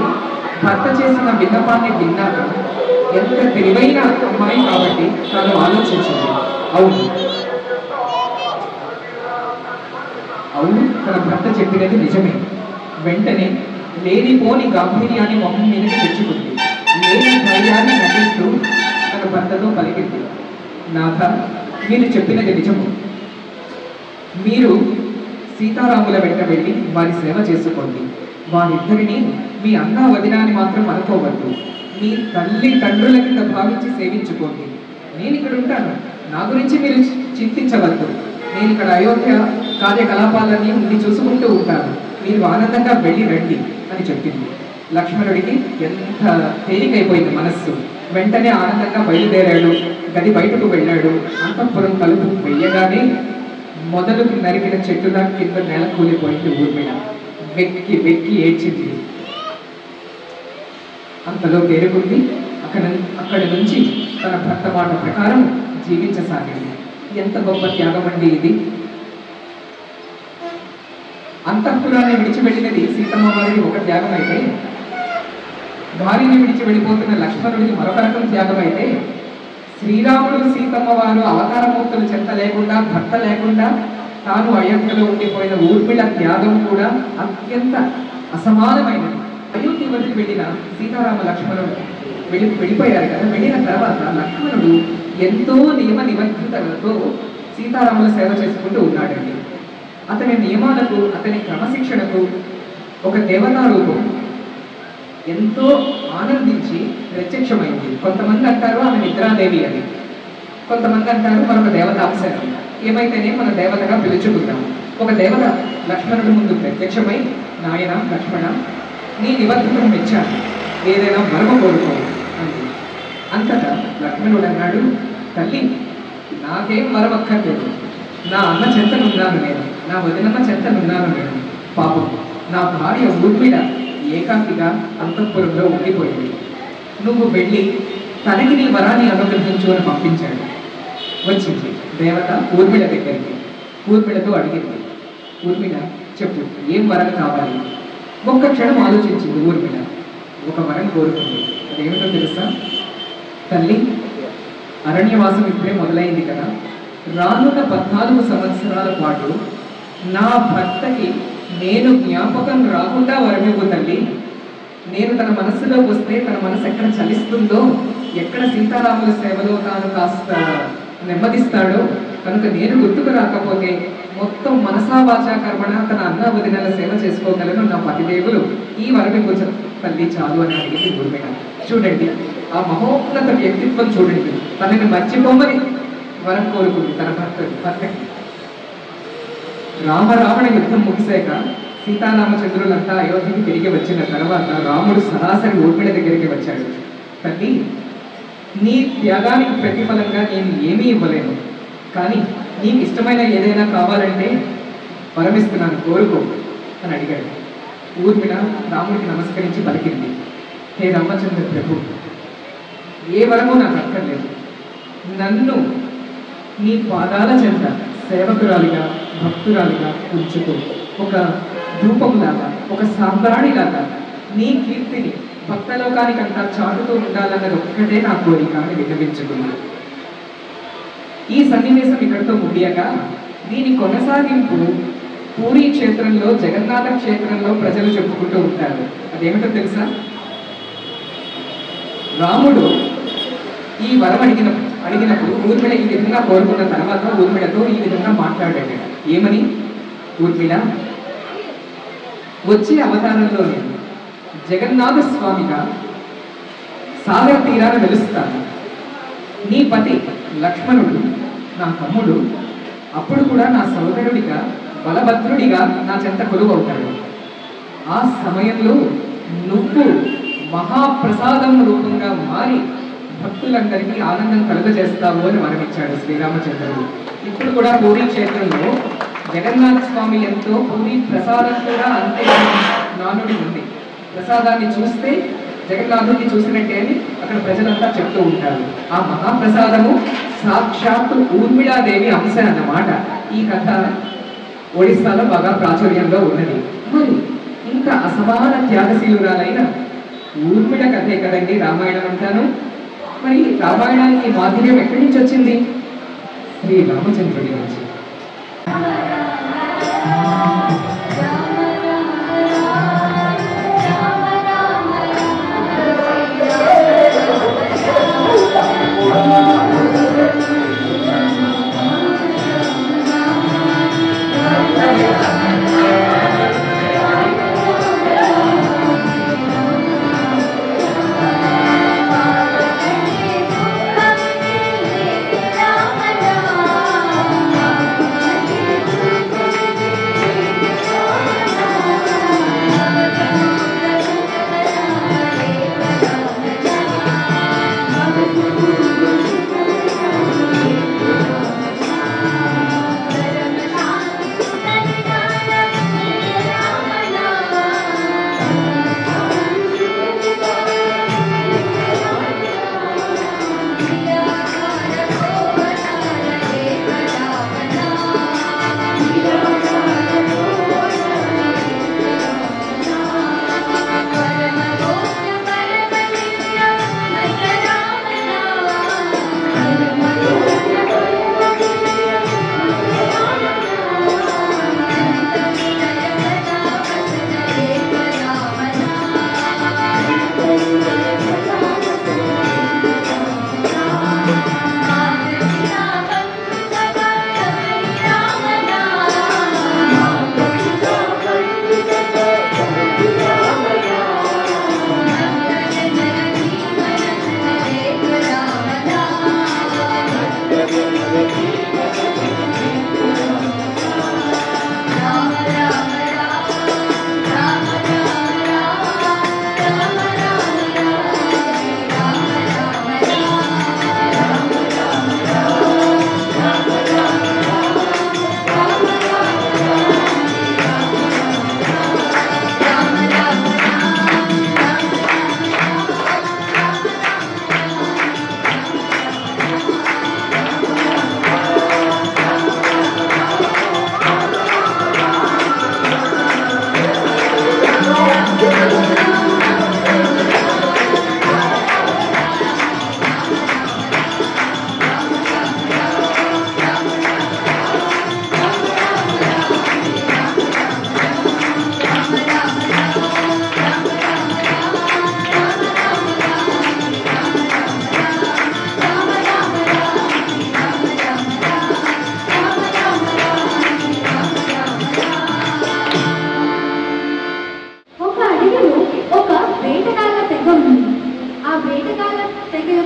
భర్త చేసిన విన్నపాన్ని విన్నాక ఎంత తెలివైన అమ్మాయి కాబట్టి తాను ఆలోచించింది. అవును అవును తన భర్త చెప్పినది నిజమే. వెంటనే లేనిపోని గాంభీర్యాన్ని మొహం మీదకి తెచ్చుకుంది. లేని ధైర్యాన్ని నటిస్తూ తన భర్తతో పలికింది, నాథ, మీరు చెప్పినది నిజము. మీరు సీతారాముల వెంట వెళ్ళి వారి సేవ చేసుకోండి. వారిద్దరిని మీ అన్న వదినాన్ని మాత్రం అనుకోవద్దు. మీ తల్లి తండ్రుల కింద భావించి సేవించుకోండి. నేను ఇక్కడ ఉంటాను, నా గురించి మీరు చింతించవద్దు. నేను ఇక్కడ అయోధ్య కార్యకలాపాలన్నీ ఉండి చూసుకుంటూ ఉంటాను. మీరు ఆనందంగా వెళ్ళి రండి అని చెప్పింది. లక్ష్మణుడికి ఎంత తేలికైపోయింది మనస్సు. వెంటనే ఆనందంగా బయలుదేరాడు. గది బయటకు వెళ్ళాడు. అంతఃపురం తలుపు వెయ్యగానే మొదలు నరికిన చెట్టుదా కింద నేల కూలిపోయింది ఊర్మిళ. వెక్కి వెక్కి ఏడ్చింది. అంతలో తేరుకుంది. అక్కడి నుంచి తన భర్త మాట ప్రకారం జీవించసాగింది. ఎంత గొప్ప త్యాగం అండి ఇది. అంతఃపురాన్ని విడిచి వెళ్ళినది సీతమ్మ వారిని ఒక త్యాగం అయితే, భార్యని విడిచి వెళ్ళిపోతున్న లక్ష్మణుడికి మరొక రకం త్యాగం అయితే, శ్రీరాముడు సీతమ్మ వారు అవతారమూర్తులు చెత్త లేకుండా, భర్త లేకుండా తాను అయోధ్యలో ఉండిపోయిన ఊర్మిళ త్యాగం కూడా అత్యంత అసమానమైనది. అయోధ్య వదిలి వెళ్ళిన సీతారామ లక్ష్మణుడు వెళ్ళిపోయారు కదా. వెళ్ళిన తర్వాత లక్ష్మణుడు ఎంతో నియమ నిబద్ధతలతో సీతారాముల సేవ చేసుకుంటూ ఉన్నాడండి. అతని నియమాలకు, అతని క్రమశిక్షణకు ఒక దేవతా రూపం ఎంతో ఆనందించి ప్రత్యక్షమైంది. కొంతమంది అంటారు ఆమె నిద్రాదేవి అని, కొంతమంది అంటారు మరొక దేవతాంశం. ఏమైతేనే మన దేవతగా పిలుచుకుందాం. ఒక దేవత లక్ష్మణుడి ముందు ప్రత్యక్షమై, నాయన లక్ష్మణ, నీ నిబద్ధతను మెచ్చాను, ఏదైనా వరమ కోరుకో అంది. అంతటా లక్ష్మణుడు అన్నాడు, తల్లి, నాకేం వరమక్కర్లేదు. నా అన్న చెంతనున్నాను నేను, నా వదినమ్మ చెంతనున్నాను నేను. పాపం నా భార్య ఊర్మిళ ఏకాకిగా అంతఃపురంలో ఉండిపోయింది. నువ్వు వెళ్ళి తనకి నీ వరాన్ని అనుగ్రహించు అని పంపించాడు. వచ్చింది దేవత ఊర్మిళ దగ్గరికి. ఊర్మిళతో అడిగింది, ఊర్మిళ చెప్పు, ఏం వరం కావాలి? ఒక్క క్షణం ఆలోచించింది ఊర్మిళ. ఒక వరం కోరుకుంది. అదేమిటో తెలుసా? తల్లి, అరణ్యవాసం ఇప్పుడే మొదలైంది కదా, రానున్న 14 సంవత్సరాల పాటు నా భర్తకి నేను జ్ఞాపకం రాకుండా వరమివ్వు తల్లి. నేను తన మనస్సులోకి వస్తే తన మనసు ఎక్కడ చలిస్తుందో, ఎక్కడ సీతారాముల సేవలో తాను కాస్త నెమ్మదిస్తాడో, కనుక నేను గుర్తుకు రాకపోతే మొత్తం మనసా వాచా కర్మణ తన అన్న వదినల సేవ చేసుకోగలను నా పతిదేవులు, ఈ వరమివ్వు తల్లి చాలు అని అడిగింది ఊర్మిళ. చూడండి, ఆ మహోన్నత వ్యక్తిత్వం చూడండి. తనని మర్చిపోమని వరం కోరుకుంది తన భర్తకి. రామరావణ యుద్ధం ముగిశాక సీతారామచంద్రులంతా అయోధ్యకి తిరిగి వచ్చిన తర్వాత రాముడు సరాసరి ఊర్మిళ దగ్గరికి వచ్చాడు. తల్లి, నీ త్యాగానికి ప్రతిఫలంగా నేను ఏమీ ఇవ్వలేను, కానీ నీకు ఇష్టమైన ఏదైనా కావాలంటే వరమిస్తున్నాను, కోరుకో అని అడిగాడు. ఊర్మిళ రాముడికి నమస్కరించి పలికింది, హే రామచంద్ర ప్రభు, ఏ వరమో నాకు అక్కర్లేదు. నన్ను నీ పాదాల చెంత సేవకురాలిగా భక్తురాలిగా ఉంచుతూ, ఒక ధూపంలాగా, ఒక సాంబ్రాణిలాగా నీ కీర్తిని భక్తలోకానికంతా చాటుతూ ఉండాలన్నది ఒక్కటే నా కోరిక అని విన్నవించుకున్నాను. ఈ సన్నివేశం ఇక్కడితో ముగియగా దీని కొనసాగింపు పూరీ క్షేత్రంలో, జగన్నాథ క్షేత్రంలో ప్రజలు చెప్పుకుంటూ ఉంటారు. అదేమిటో తెలుసా? రాముడు ఈ వరం అడిగినప్పుడు ఊర్మిళ ఈ విధంగా కోరుకున్న తర్వాత ఊర్మిళతో ఈ విధంగా మాట్లాడాడు. ఏమని? ఊర్మిళ, వచ్చే అవతారంలో నేను జగన్నాథ స్వామిగా సాగర్ తీరాన వెలుస్తాను. నీ పతి లక్ష్మణుడు నా తమ్ముడు, అప్పుడు కూడా నా సోదరుడిగా బలభద్రుడిగా నా చెంత కొలువవుతాడు. ఆ సమయంలో నువ్వు మహాప్రసాదం రూపంగా మారి భక్తులందరికీ ఆనందం కలుగజేస్తావు అని వరమిచ్చాడు శ్రీరామచంద్రుడు. ఇప్పుడు కూడా పూరీ క్షేత్రంలో జగన్నాథ స్వామి ఎంతో, పూరీ ప్రసాదం కూడా అంతే నానుడి ఉంది. ప్రసాదాన్ని చూస్తే జగన్నాథుడిని చూసినట్టే అని అక్కడ ప్రజలంతా చెప్తూ ఉంటారు. ఆ మహాప్రసాదము సాక్షాత్తు ఊర్మిళాదేవి అంశ అన్నమాట. ఈ కథ ఒడిస్సాలో బాగా ప్రాచుర్యంలో ఉన్నది. మరి ఇంత అసమాన త్యాగశీలురాలైన ఊర్మిళ కథే కదండి రామాయణం అంటాను. మరి రామాయణానికి మాధుర్యం ఎక్కడి నుంచి వచ్చింది? శ్రీ రామచంద్రుడి నుంచి.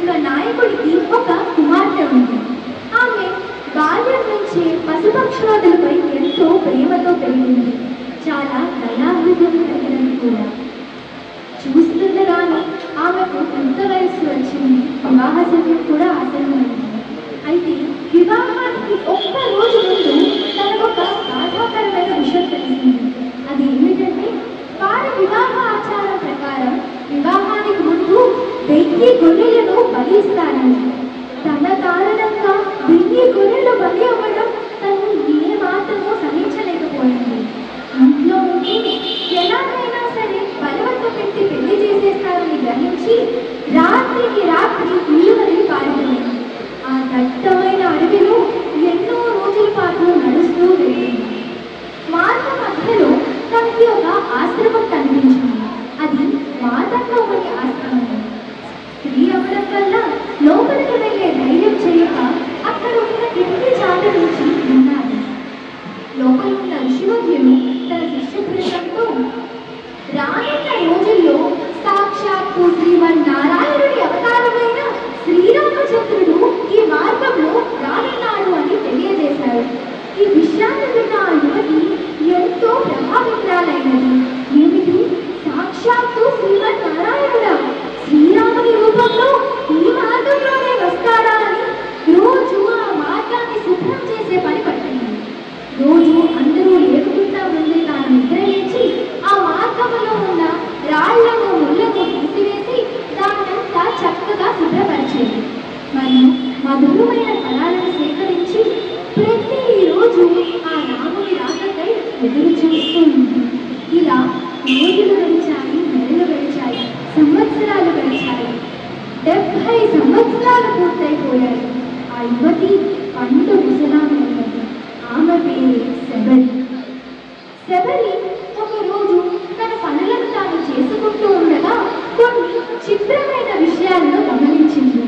ఒక నాయకుడికి ఒక కుమార్తె ఉంది. ఆమె బాల్యం నుంచే పశుపక్షాదులపై ఎంతో ప్రేమతో పెరిగింది. చాలా దయాహృదయం కలిగినది కూడా. చూస్తుండగానే ఆమెకు ఎంత వయస్సు వచ్చింది. వివాహ సమయం కూడా ఆసన్నమైంది. అయితే వివాహానికి ఒక్క రోజు ముందు తనకు ఒక బాధాకరమైన విషయం తెలిసింది. అది ఏమిటంటే, వారి వివాహ ఆచారం ప్రకారం వివాహానికి ముందు 1000 గొర్రెలను బలిస్తారని. తన కారణంగా 1000 గొర్రెలు బలి అవ్వడం తను ఏ మాత్రమో సహించలేకపోయింది. ఇంట్లో ఉండి ఎలాగైనా సరే బలవంత పెట్టి పెళ్లి చేసేస్తారని గ్రహించి రాత్రికి రాత్రి ఇల్లు వదిలి పారిపోయింది. ఆ దట్టమైన అడవిలో ఎన్నో రోజుల పాటు నడుస్తూ వెళ్ళింది. మార్గ మధ్యలో తనకి ఒక ఆశ్రమం కనిపించింది. అది మాతంలోని ఆశ్రమం. స్త్రీ అవ్వడం వల్ల లోపలికి వెళ్ళే ధైర్యం చేయక అక్కడ ఉన్న కిటికీ చాటు నుంచి విన్నారు. లోపల ఉన్న ఋషివర్యులు తన శిష్య బృందంతో, రానున్న రోజుల్లో సాక్షాత్తు శ్రీమన్నారాయణుడి అవతారమైన శ్రీరామచంద్రుడు ఈ మార్గంలో రానున్నాడు అని తెలియజేశారు. ఈ విషయాన్ని విన్న ఆ యువతి ఎంతో ప్రభావితురాలైనది. ఏమిటి, సాక్షాత్తు శ్రీమన్నారాయణుడా శ్రీరాముని రూపంలో ఈ మార్గంలోనే వస్తాడా అని రోజు ఆ మార్గాన్ని శుభ్రం చేసే పని పట్టింది. రోజు అందరూ లేకుండా ముందే తాను నిద్రలేచి ఆ మార్గంలో ఉన్న రాళ్లను ముళ్లను తీసివేసి దానంతా చక్కగా శుభ్రపరిచేది. మరియు మధురమైన ఫలాలను సేకరించి ప్రతిరోజు ఆ రాముని రాకకై ఎదురు చూస్తూ ఉంది. ఇలా రోజులు గడిచాయి, నెలలు గడిచాయి, సంవత్సరాలు గడిచాయి. 70 సంవత్సరాలు పూర్తయిపోయాయి. ఆ యువతి పండు ముసలామైనది. ఆమె పేరు శబరి. శబరి ఒకరోజు తన పనులను తాను చేసుకుంటూ ఉండగా కొన్ని చిత్రమైన విషయాలను గమనించింది.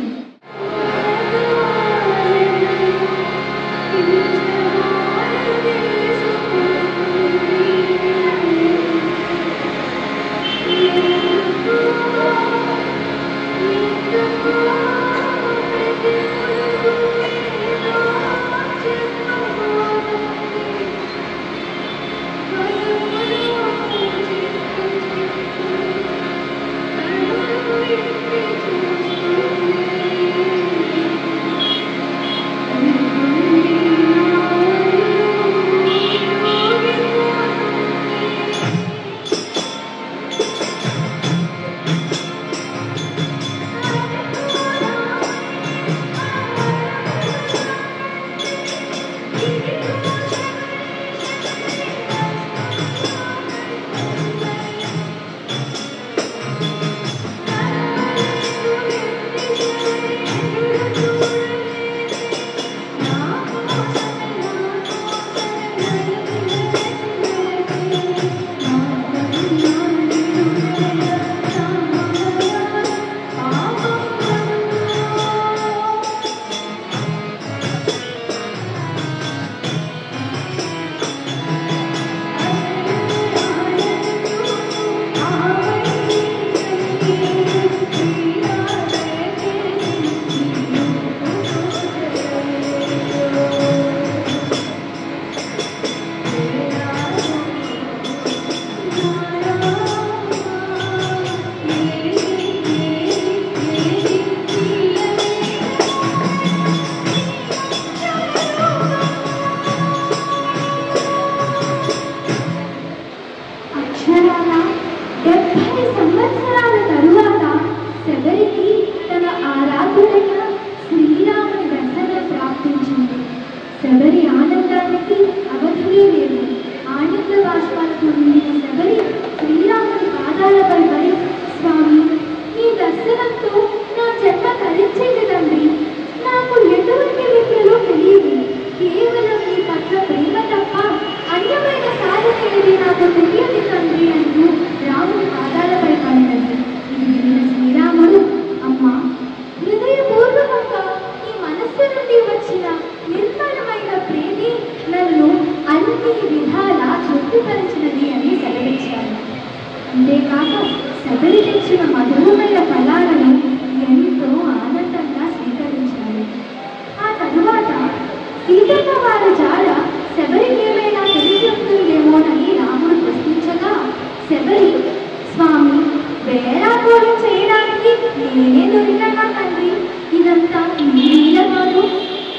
గందరగోళం చేయడానికి నేనే దొరికానా తండ్రి? ఇదంతా మీ లీల కాదు,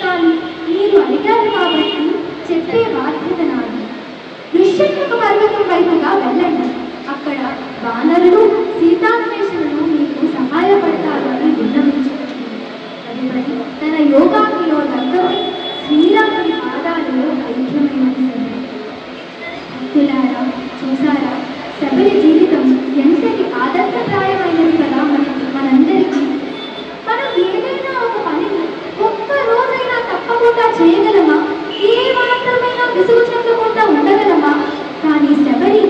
కానీ మీరు అడిగారు కాబట్టి చెప్పే బాధ్యత నాది. ఋష్యముఖ పర్వతం వైపుగా వెళ్ళండి. అక్కడ వానరులు సీతాన్వేషణలు మీకు సహాయపడతారు అని విన్నవించుకుంది. తదుపరి తన యోగాగ్నిలో లగ్గమై శ్రీరాముని పాదాలలో ఐక్యమైనది. భక్తులారా, చూసారా శబరి జీవితం ఎంతటి ఆదర్శప్రాయమైనది కదా మనందరికీ. మనం ఏదైనా ఒక పనిని ఒక్క రోజైనా తప్పకుండా చేయగలమా? ఏ మాత్రమైనా విసుగు చెందకుండా ఉండగలమా? కానీ శబరి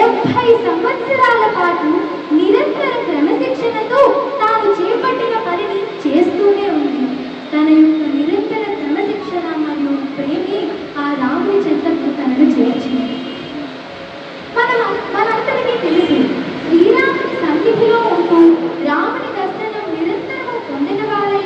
70 సంవత్సరాల పాటు నిరంతర క్రమశిక్షణతో తాను చేపట్టిన పనిని చేస్తూనే ఉంది. తన యొక్క నిరంతర క్రమశిక్షణ మరియు ప్రేమే ఆ రాముని చెంతకు తనను చేర్చింది. మనందరికీ తెలుసు, శ్రీరాముని సన్నిధిలో ఉంటూ రాముని దర్శనం నిరంతరం పొందిన వారై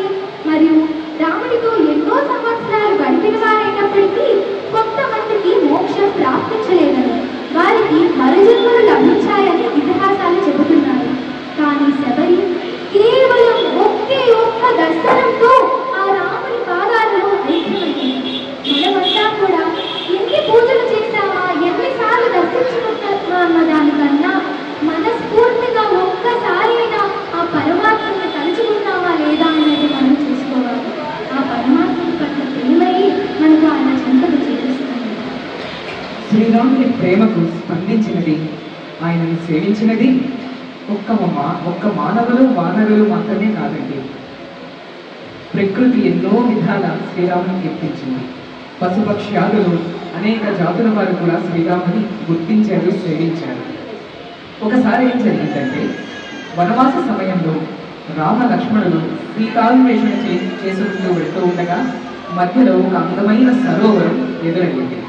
మరియు రాముడితో ఎన్నో సంవత్సరాలు గడిపిన వారైనప్పటికీ కొంతమందికి మోక్షం ప్రాప్తించలేదని, వారికి మరుజన్మలు లభించాయని ఇతిహాసాలు చెబుతున్నాయి. కానీ శబరి కేవలం ఒకే ఒక్క దర్శనంతో ఆ రాముని పాదాలలో ఐక్యమైంది. మనమంతా కూడా ఎన్ని పూజలు చేశామా, ఎన్నిసార్లు దర్శించుకుంటామా అన్న దానికన్నా మనస్ఫూర్తిగా ఒక్కసారైనా ఆ పరమాత్మని తలుచుకున్నామా లేదా అనేది మనం చూసుకోవాలి. ఆ పరమాత్మ పట్ల ప్రేమయ్యి మనకు ఆయన చెంతకు చేరుస్తుంది. శ్రీరాముని ప్రేమకు స్పందించినది, ఆయనను సేవించినది ఒక్క మానవులు వానరులు మాత్రమే కాదండి. ప్రకృతి ఎన్నో విధాల శ్రీరాముని కీర్తించింది. పశుపక్ష్యాదులు అనేక జాతుల వారు కూడా శ్రీరాముని గుర్తించారు, సేవించారు. ఒకసారి ఏం జరిగిందంటే, వనవాస సమయంలో రామ లక్ష్మణులు సీతాన్వేషణ చేసుకుంటూ వెళ్తూ ఉండగా మధ్యలో ఒక అందమైన సరోవరం ఎదురయ్యింది.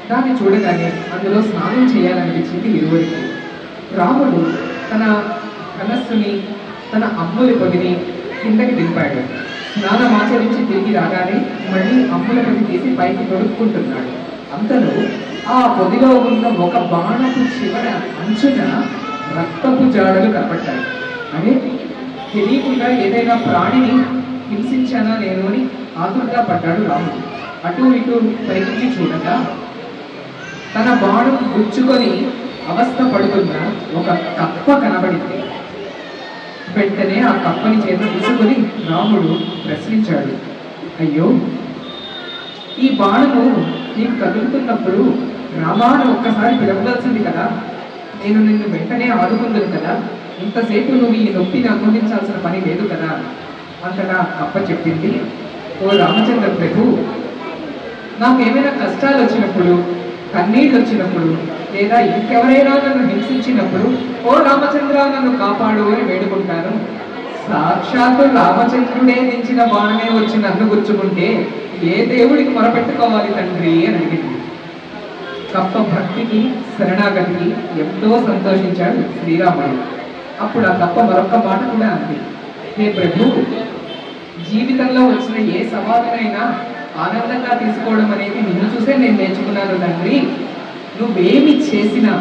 దాన్ని చూడగానే అందులో స్నానం చేయాలనిపించింది ఇరువురికి. రాముడు తన ధనస్సుని, తన అమ్ముల పొదిని కిందకి దింపాడు. స్నానం ఆచరించి తిరిగి రాగానే మళ్ళీ అమ్ముల పొది తీసి పైకి తొడుక్కుంటున్నాడు. అంతలో ఆ పొదిలో ఉన్న ఒక బాణపు చివర అంచున రక్తపు జాడలు కనపడ్డాయి. అదే తెలియకుండా ఏదైనా ప్రాణిని హింసించానా నేను అని ఆతురగా పడ్డాడు రాముడు. అటు ఇటు పరిగించి చూడగా తన బాణం గుచ్చుకొని అవస్థ పడుతున్న ఒక కప్ప కనబడింది. వెంటనే ఆ కప్పని చేత తీసుకొని రాముడు ప్రశ్నించాడు, అయ్యో, ఈ బాణము నీకు కదులుతున్నప్పుడు రామాను ఒక్కసారి పిలవవలసింది కదా, నేను నిన్ను వెంటనే ఆదుకుందును కదా, ఇంతసేపు నువ్వు ఈ నొప్పిని అనుభవించాల్సిన పని లేదు కదా. అంతగా కప్ప చెప్పింది, ఓ రామచంద్ర ప్రభు, నాకేమైనా కష్టాలు వచ్చినప్పుడు, కన్నీళ్ళు వచ్చినప్పుడు, లేదా ఇంకెవరైనా నన్ను హింసించినప్పుడు ఓ రామచంద్ర నన్ను కాపాడు అని వేడుకుంటాను. సాక్షాత్తు రామచంద్రుడే దించిన బాణమే వచ్చి నన్ను గుచ్చుకుంటే ఏ దేవుడికి మొరపెట్టుకోవాలి తండ్రి అని అడిగింది. కప్ప భక్తికి శరణాగతికి ఎంతో సంతోషించాడు శ్రీరాముడు. అప్పుడు ఆ కప్ప మరొక మాట కూడా అంది, హే ప్రభు, జీవితంలో వచ్చిన ఏ సవాలునైనా ఆనందంగా తీసుకోవడం అనేది నిన్ను చూసే నేను నేర్చుకున్నాను తండ్రి. నువ్వేమి చేసినా,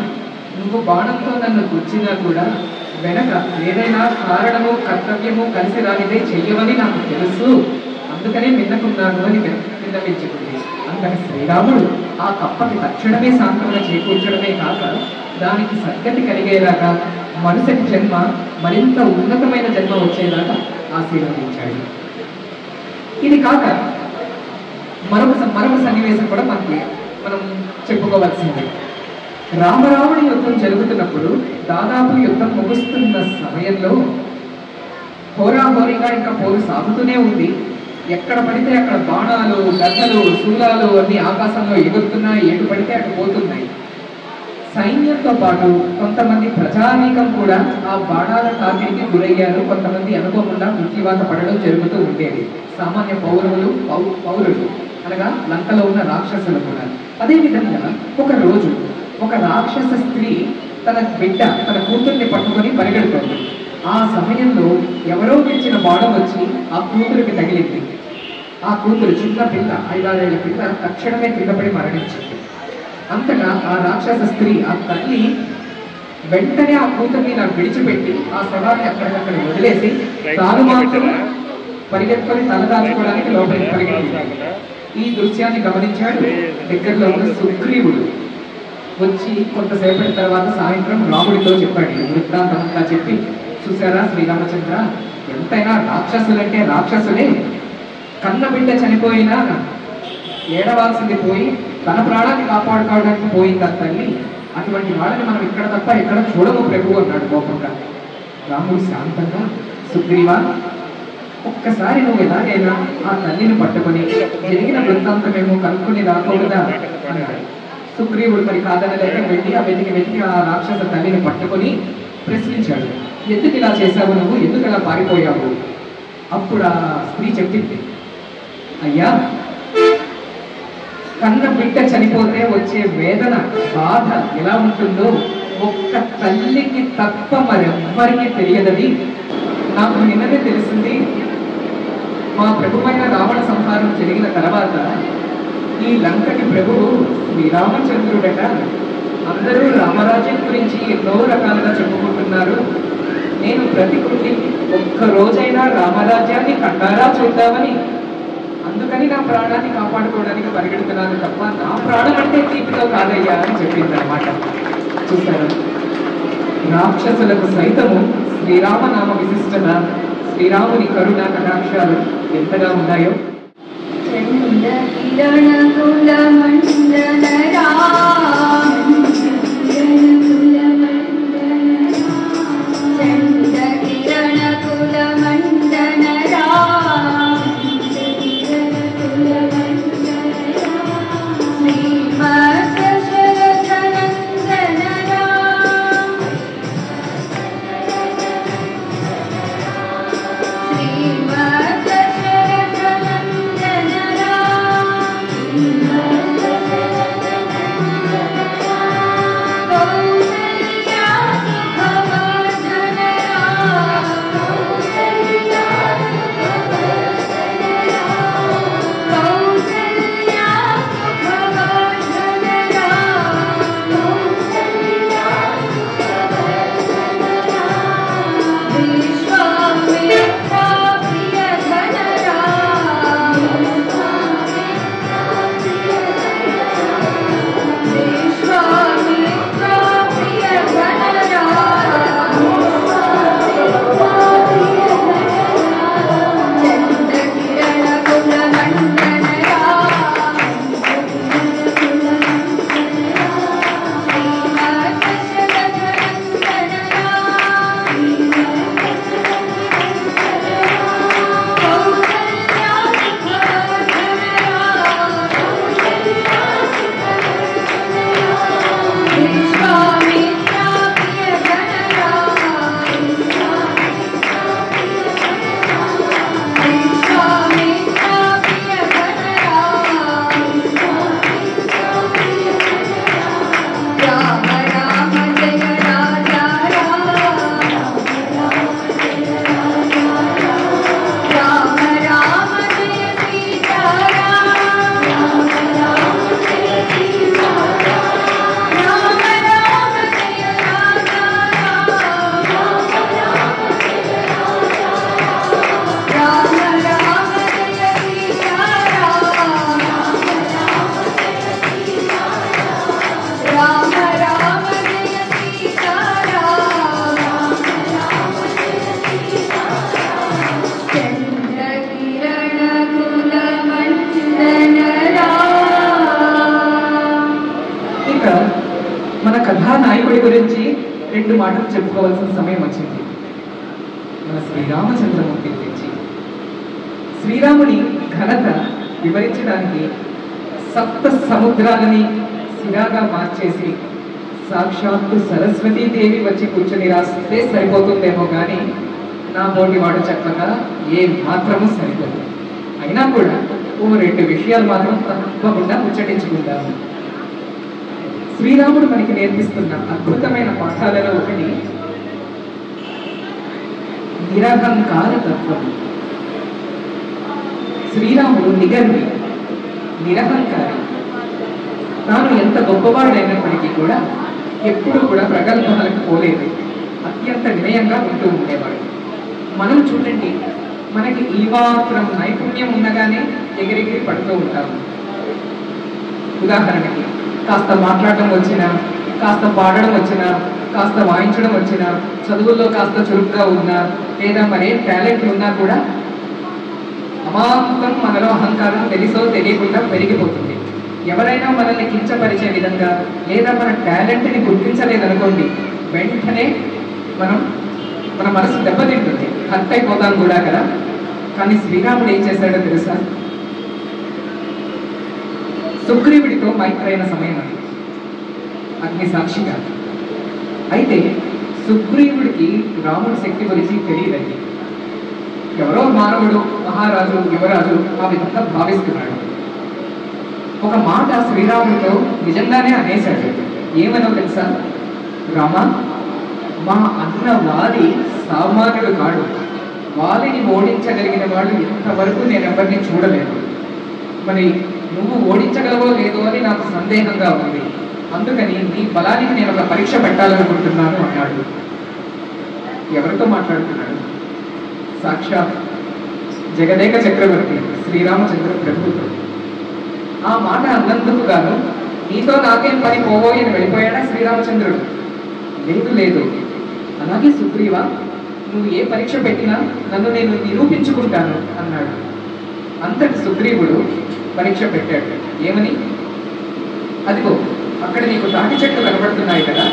నువ్వు బాణంతో నన్ను గుచ్చినా కూడా వెనక ఏదైనా కారణము కర్తవ్యము కలిసి రానిదే చెయ్యవని నాకు తెలుసు, అందుకనే విన్నకున్నాను అని విన్నవించుకుంది. అంతటి శ్రీరాముడు ఆ కప్పకి తక్షణమే సాంత్వన చేకూర్చడమే కాక దానికి సద్గతి కలిగేలాగా మరుసటి జన్మ మరింత ఉన్నతమైన జన్మ వచ్చేలాగా ఆశీర్వదించాడు. ఇది కాక మరొక సన్నివేశం కూడా మనం చెప్పుకోవాల్సింది. రామరావణి యుద్ధం జరుగుతున్నప్పుడు దాదాపు యుద్ధం ముగుస్తున్న సమయంలో హోరాహోరీగా ఇంకా పోరు సాగుతూనే ఉంది. ఎక్కడ పడితే అక్కడ బాణాలు, గద్దలు, శూలాలు అన్ని ఆకాశంలో ఎగురుతున్నాయి, ఎటు పడితే అటు పోతున్నాయి. సైన్యంతో పాటు కొంతమంది ప్రజానీకం కూడా ఆ బాణాల తాకిడికి గురయ్యారు. కొంతమంది అనుకోకుండా మృత్యువాత పడడం జరుగుతూ ఉండేది. సామాన్య పౌరులు అనగా లంకలో ఉన్న రాక్షసులు కూడా. అదేవిధంగా ఒక రోజు ఒక రాక్షస స్త్రీ తన కూతుర్ని పట్టుకొని పరిగెడుతోంది. ఆ సమయంలో ఎవరో తెచ్చిన బాణం వచ్చి ఆ కూతురికి తగిలింది. ఆ కూతురు చిన్న పిల్ల, 5-6 ఏళ్ల పిల్ల తక్షణమే కిందపడి మరణించింది. అంతగా ఆ రాక్షస స్త్రీ, ఆ తల్లి వెంటనే ఆ కూతుర్ని నాకు విడిచిపెట్టి ఆ శవాన్ని అక్కడికక్కడ వదిలేసి తాను మాత్రం పరిగెత్తుకొని తలదాచుకోవడానికి లోపలికి పరిగెత్తాడు. ఈ దృశ్యాన్ని గమనించాడు దగ్గరలో ఉన్న సుగ్రీవుడు. వచ్చి కొంతసేపటి తర్వాత సాయంత్రం రాముడితో చెప్పాడు. వృత్తాంతం అంతా చెప్పి, చూసారా శ్రీరామచంద్ర, ఎంతైనా రాక్షసులంటే రాక్షసులే. కన్న బిడ్డ చనిపోయినా ఏడవాల్సింది పోయి తన ప్రాణాన్ని కాపాడుకోవడానికి పోయింది ఆ తల్లి. అటువంటి వాళ్ళని మనం ఇక్కడ తప్ప ఎక్కడ చూడము ప్రభు అన్నాడు కోపంగా. రాముడు శాంతంగా, సుగ్రీవా, ఒక్కసారి నువ్వు ఎలాగైనా ఆ తల్లిని పట్టుకొని జరిగిన వృత్తాంతమేమో కనుక్కొని రాకూడదా అన్నాడు. సుగ్రీవుడు మరి కాదనలేక వెళ్ళి ఆ వెతికి ఆ రాక్షస తల్లిని పట్టుకొని ప్రశ్నించాడు. ఎందుకు ఇలా చేశావు నువ్వు, ఎందుకు ఇలా పారిపోయావు? అప్పుడు ఆ స్త్రీ చెప్పింది, అయ్యా, కన్న బిడ్డ చనిపోతే వచ్చే వేదన బాధ ఎలా ఉంటుందో ఒక్క తల్లికి తప్ప మరెవ్వరికీ తెలియదని నాకు నిన్ననే తెలిసింది. మా ప్రభువైన రావణ సంహారం జరిగిన తర్వాత ఈ లంకకి ప్రభువు శ్రీరామచంద్రుడట. అందరూ రామరాజ్యం గురించి ఎన్నో రకాలుగా చెప్పుకుంటున్నారు. నేను బ్రతికుండి ఒక్క రోజైనా రామరాజ్యాన్ని కట్టారా చూద్దామని, అందుకని నా ప్రాణాన్ని కాపాడుకోవడానికి పరిగెడుతున్నాను తప్ప నా ప్రాణం అంటే తీపిలో కాదయ్యా అని చెప్పింది అన్నమాట. చూసారు, రాక్షసులకు సైతము శ్రీరామనామ విశిష్టత, శ్రీరాముని కరుణ కటాక్షాలు ఎంతగా ఉన్నాయో. మన కథానాయకుడి గురించి రెండు మాటలు చెప్పుకోవాల్సిన సమయం వచ్చింది. మన శ్రీరామచంద్రమూర్తి గురించి. శ్రీరాముని ఘనత వివరించడానికి సప్త సముద్రాలని సిరాగా మార్చేసి సాక్షాత్తు సరస్వతీదేవి వచ్చి కూర్చొని రాస్తే సరిపోతుందేమో కానీ నా పోటీ వాడు చక్కగా ఏ మాత్రము సరిపోదు. అయినా కూడా ఓ రెండు విషయాలు మాత్రం తప్పకుండా ముచ్చటించుకుంటాము. శ్రీరాముడు మనకి నేర్పిస్తున్న అద్భుతమైన పాఠాలలో ఒకటి నిరహంకార తత్వం. శ్రీరాముడు నిగర్వి, నిరహంకారి. తాను ఎంత గొప్పవాడైనప్పటికీ కూడా ఎప్పుడు కూడా ప్రగల్భాలకు పోలేదు. అత్యంత వినయంగా ఉంటూ ఉండేవాడు. మనం చూడండి, మనకి ఈ మాత్రం నైపుణ్యం ఉండగానే ఎగిరెగిరి పడుతూ ఉంటాము. ఉదాహరణకి కాస్త మాట్లాడడం వచ్చినా, కాస్త పాడడం వచ్చినా, కాస్త వాయించడం వచ్చినా, చదువుల్లో కాస్త చురుగ్గా ఉన్నా, లేదా మరేం టాలెంట్ ఉన్నా కూడా అమాంతం మనలో అహంకారం తెలిసో తెలియకుండా పెరిగిపోతుంది. ఎవరైనా మనల్ని కించపరిచే విధంగా లేదా మన టాలెంట్ని గుర్తించలేదనుకోండి, వెంటనే మన మనసు దెబ్బతింటుంది, హర్ట్ అయిపోతాం కూడా కదా. కానీ శ్రీరాముడు ఏం చేశాడో తెలుసా? సుగ్రీవుడితో మైత్రైన సమయం అది, అగ్ని సాక్షిగా. అయితే సుగ్రీవుడికి రాముడి శక్తి గురించి తెలియదండి. ఎవరో మానవుడు, మహారాజు, యువరాజు ఆ విధంగా భావిస్తున్నాడు. ఒక మాట శ్రీరాముడితో నిజంగానే అనేశాడు. ఏమనో తెలుసా? రామ, మా అన్న వాలి సామాన్యుడు కాడు. వాలిని ఓడించగలిగిన వాడు ఇంతవరకు నేను ఎవరిని చూడలేదు. మరి నువ్వు ఓడించగలవో లేదో అని నాకు సందేహంగా ఉంది. అందుకని నీ బలానికి నేను ఒక పరీక్ష పెట్టాలనుకుంటున్నాను అన్నాడు. ఎవరితో మాట్లాడుతున్నాడు? సాక్షాత్ జగదేక చక్రవర్తి శ్రీరామచంద్ర ప్రభువుతో. ఆ మాట అన్నందుకు గాను నీతో నాకేం పని పోవోయి అని వెళ్ళిపోయాడా శ్రీరామచంద్రుడు? లేదు లేదు. అలాగే సుగ్రీవా, నువ్వు ఏ పరీక్ష పెట్టినా నన్ను నేను నిరూపించుకుంటాను అన్నాడు. అంతటి సుగ్రీవుడు పరీక్ష పెట్టాడు. ఏమని? అదిగో అక్కడ నీకు తాటి చెట్లు కనబడుతున్నాయి కదా,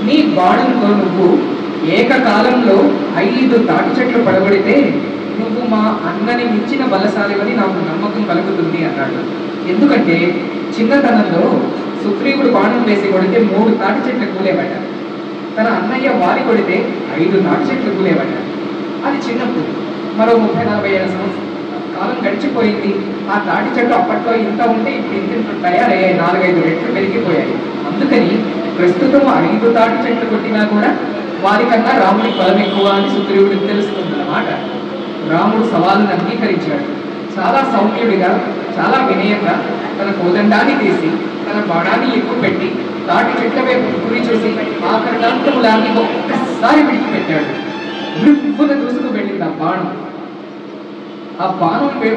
నీ బాణంతో నువ్వు ఏకకాలంలో 5 తాటి చెట్లు పడగొడితే నువ్వు మా అన్నని మించిన బలశాలివని నాకు నమ్మకం కలుగుతుంది అన్నాడు. ఎందుకంటే చిన్నతనంలో సుగ్రీవుడు బాణం వేసి కొడితే 3 తాటి చెట్లు కూలేబడ్డ, తన అన్నయ్య వారి కొడితే 5 తాటి చెట్లు కూలేబడ్డ. అది చిన్నప్పుడు. మరో 30-40 సంవత్సరాల కాలం గడిచిపోయింది. ఆ తాటి చెట్లు అప్పట్లో ఇంత ఉంటే ఇప్పుడు ఇంత తయారయ్యాయి, 4-5 రెట్లు పెరిగిపోయాయి. అందుకని ప్రస్తుతం 5 తాటి చెట్లు కొట్టినా కూడా వారికన్నా రాముడి బలం ఎక్కువ అని సుగ్రీవుడికి తెలుస్తుందన్నమాట. రాముడు సవాలును అంగీకరించాడు. చాలా సౌమ్యుడిగా, చాలా వినయంగా తన కోదండాన్ని తీసి తన బాణాన్ని ఎక్కువ పెట్టి తాటి చెట్ల వైపు గురి చూసి ఆకరణాంతములాగి ఒక్కసారి విడిచిపెట్టాడు. రిప్పున దూసుకు వెళ్ళింది ఆ బాణం. ఆ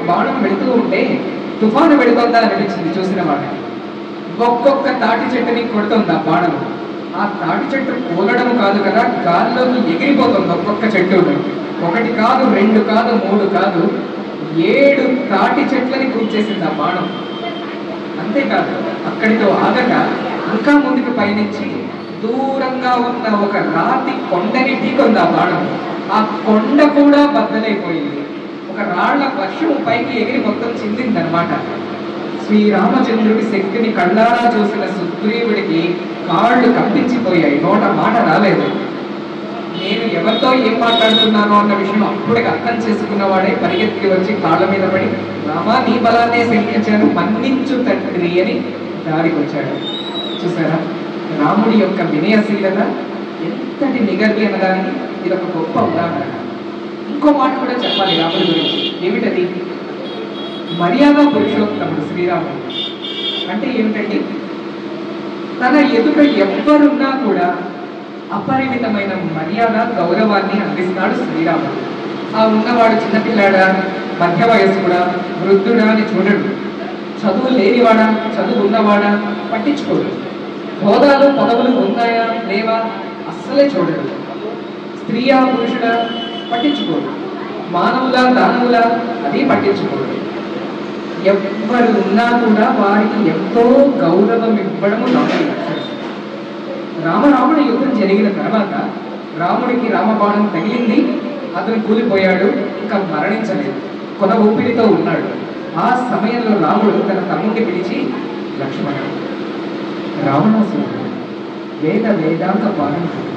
బాణం వెళుతూ ఉంటే తుఫాను వెళుతుందా అనిపించింది చూసిన వాడిని. ఒక్కొక్క తాటి చెట్టుని కొడుతుంది ఆ బాణం. ఆ తాటి చెట్టు కూలడం కాదు కదా, గాల్లోకి ఎగిరిపోతుంది ఒక్కొక్క చెట్టు. 1 కాదు, 2 కాదు, 3 కాదు, 7 తాటి చెట్లని కూర్చేసింది ఆ బాణం. అంతేకాదు, అక్కడితో ఆగక ఇంకా ముందుకు పయనించి దూరంగా ఉన్న ఒక రాతి కొండని ఢీకొంది ఆ బాణం. ఆ కొండ కూడా బద్దలైపోయింది. ఒక రాళ్ల వర్షం పైకి ఎగిరి మొత్తం చిందిందనమాట. శ్రీరామచంద్రుడి శక్తిని కళ్ళారా చూసిన సుగ్రీవుడికి కాళ్ళు కంపించిపోయాయి, నోట మాట రాలేదు. నేను ఎవరితో ఏం మాట్లాడుతున్నానో అన్న విషయం అప్పుడే అర్థం చేసుకున్నవాడే పరిగెత్తి వచ్చి కాళ్ళ మీద పడి, రామా నీ బలాన్నే శంకించాను, మన్నించు తండ్రి అని దారికి వచ్చాడు. చూసారా రాముడి యొక్క వినయశీలత ఎంతటి నిగర్వి అనడానికి ఇదొక గొప్ప ఉదాహరణ. ఇంకో మాట కూడా చెప్పాలి రాముడి గురించి. ఏమిటది? మర్యాద పురుషోత్తముడు శ్రీరాముడు. అంటే ఏమిటండి? తన ఎదుట ఎవ్వరున్నా కూడా అపరిమితమైన మర్యాద, గౌరవాన్ని అందిస్తాడు శ్రీరాముడు. ఆ ఉన్నవాడు చిన్నపిల్లాడా, మధ్య వయస్సుడా, వృద్ధుడా అని చూడడు. చదువు లేనివాడా, చదువు ఉన్నవాడా పట్టించుకోడు. హోదాలు పదవులు ఉన్నాయా లేవా అస్సలే చూడడు. స్త్రీయా పురుషుడా పట్టించుకోడు. మానవులా దానవులా అది పట్టించుకోడు. ఎవ్వరు ఉన్నా కూడా వారికి ఎంతో గౌరవం ఇవ్వడము రాముడి లక్షణం. రాముడి యుద్ధం జరిగిన తర్వాత రాముడికి రామబాణం తగిలింది, అతను కూలిపోయాడు, ఇంకా మరణించలేదు, కొన ఊపిరితో ఉన్నాడు. ఆ సమయంలో రాముడు తన తమ్ముడిని పిలిచి, లక్ష్మణ, రావణాసురుడు వేదాంత పారంకుడు,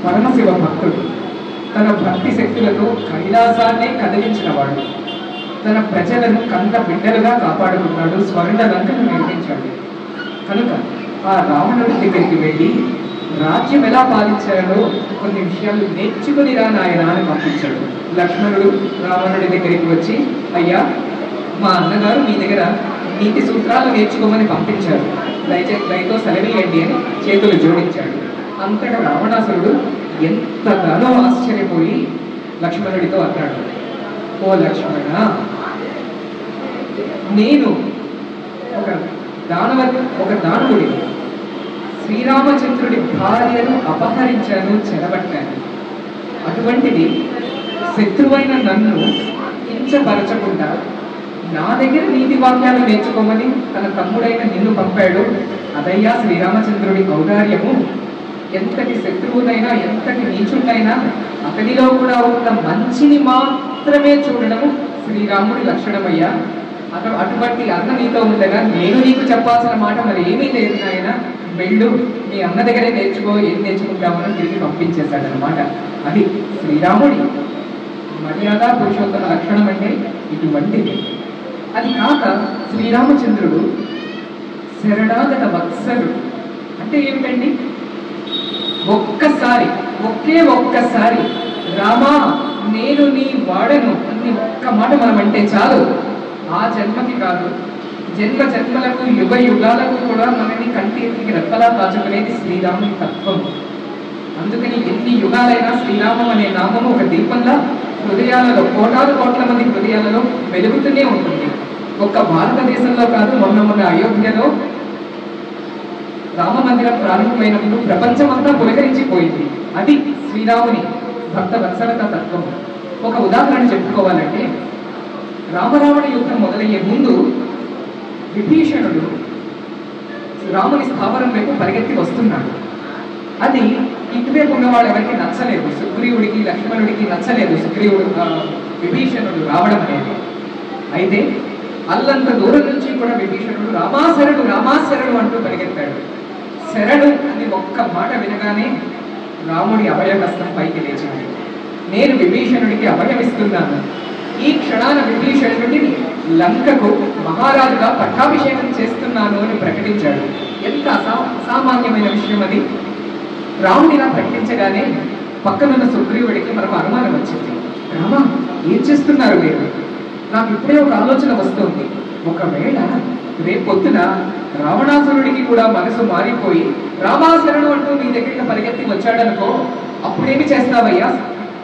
పరమశివ భక్తుడు, తన భక్తి శక్తులతో కైలాసాన్నే కదిలించినవాడు, తన ప్రజలను కంట బిడ్డలుగా కాపాడుకున్నాడు, స్వర్ణ లంకను నిర్మించాడు. కనుక ఆ రావణుడి దగ్గరికి వెళ్ళి రాజ్యం ఎలా పాలించాడో కొన్ని విషయాలు నేర్చుకుని రా నాయన అని పంపించాడు. లక్ష్మణుడు రావణుడి దగ్గరికి వచ్చి, అయ్యా మా అన్నగారు మీ దగ్గర నీతి సూత్రాలు నేర్చుకోమని పంపించారు, దయతో సెలవీయండి అని చేతులు జోడించాడు. అంతటా రావణాసురుడు ఎంతగానో ఆశ్చర్యపోయి లక్ష్మణుడితో అన్నాడు, ఓ లక్ష్మణ, నేను ఒక దానవుడిని, శ్రీరామచంద్రుడి భార్యను అపహరించాను, చెరబట్టాను. అటువంటిది శత్రువైన నన్ను కించపరచకుండా నా దగ్గర నీతి వాక్యాలు నేర్చుకోమని తన తమ్ముడైన నిన్ను పంపాడు. అదయ్యా శ్రీరామచంద్రుడి ఔదార్యము. ఎంతటి శత్రువునైనా, ఎంతటి నీచుడైనా అతనిలో కూడా ఒక మంచిని మాత్రమే చూడడము శ్రీరాముడి లక్షణమయ్యా. అటువంటి అన్న నీతో ఉండగా నేను నీకు చెప్పాల్సిన మాట మరి ఏమీ లేదు నాయన, వెళ్ళు, మీ అన్న దగ్గరే నేర్చుకో, ఏం నేర్చుకుంటామని తిరిగి పంపించేశాడనమాట. అది శ్రీరాముడి మర్యాద పురుషోత్తమ లక్షణం అంటే ఇటువంటిది. అది కాక శ్రీరామచంద్రుడు శరణాగత వత్సలుడు అంటే ఏమిటండి? ఒక్కసారి రామా నేను నీ వాడను అని ఒక్క మాట మనం అంటే చాలు. ఆ జన్మకి కాదు, జన్మ జన్మలకు, యుగ యుగాలకు కూడా మనని కంటి ఎత్తికి రెప్పలా కాచుకునేది శ్రీరాముని తత్వం. అందుకని ఎన్ని యుగాలైనా శ్రీరామం అనే నామము ఒక దీపంలా హృదయాలలో, కోట్ల మంది హృదయాలలో వెలుగుతూనే ఉంటుంది. ఒక్క భారతదేశంలో కాదు, మొన్న అయోధ్యలో రామ మందిరం ప్రారంభమైనప్పుడు ప్రపంచమంతా పులకరించిపోయింది. అది శ్రీరాముని భక్త వత్సలత తత్వం. ఒక ఉదాహరణ చెప్పుకోవాలంటే, రామరావణ యుద్ధం మొదలయ్యే ముందు విభీషణుడు రాముని స్థావరం వైపు పరిగెత్తి వస్తున్నాడు. అది ఇటువైపు ఉన్నవాడు ఎవరికి నచ్చలేదు, సుగ్రీవుడికి లక్ష్మణుడికి నచ్చలేదు విభీషణుడు రావడం అనేది. అయితే అల్లంత దూరం నుంచి కూడా విభీషణుడు రామాశరణు అంటూ పరిగెత్తాడు. శరణు అని ఒక్క మాట వినగానే రాముడి అభయహస్తం పైకి లేచింది. నేను విభీషణుడికి అభయమిస్తున్నాను, ఈ క్షణాన విభీషణుడిని లంకకు మహారాజుగా పట్టాభిషేకం చేస్తున్నాను అని ప్రకటించాడు. ఎంత అసామాన్యమైన విషయం అది. రాముడిలా ప్రకటించగానే పక్కనున్న సుగ్రీవుడికి మనకు అనుమానం వచ్చింది. రామా, ఏం చేస్తున్నారు మీరు? నాకు ఇప్పుడే ఒక ఆలోచన వస్తుంది. ఒకవేళ రేపొద్దున రావణాసురుడికి కూడా మనసు మారిపోయి రామాశరణు అంటూ నీ దగ్గరికి పరిగెత్తి వచ్చాడనుకో, అప్పుడేమి చేస్తావయ్యా?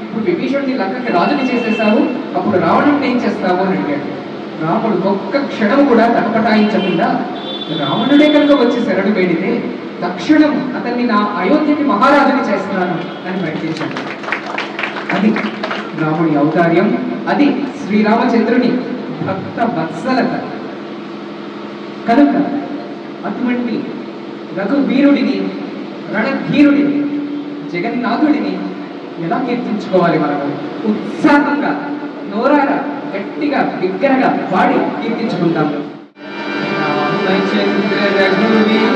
ఇప్పుడు విభీషణుడిని లంకకి రాజుని చేసేసావు, అప్పుడు రావణుడిని ఏం చేస్తావు అని అడిగాడు. రాముడు ఒక్క క్షణం కూడా తటపటాయించకుండా, రావణుడే కనుక వచ్చి శరణు వేడితే తక్షణం అతన్ని నా అయోధ్యకి మహారాజుని చేస్తున్నాను అని ప్రకటించాడు. అది రాముడి ఔదార్యం, అది శ్రీరామచంద్రుని భక్త వత్సలత. కనుక అటువంటి రఘువీరుడిని, రణధీరుడిని, జగన్నాథుడిని ఎలా కీర్తించుకోవాలి? మనము ఉత్సాహంగా, నోరారా, గట్టిగా, బిగ్గరగా వాడి కీర్తించుకుంటాము. రామచంద్ర రఘువీర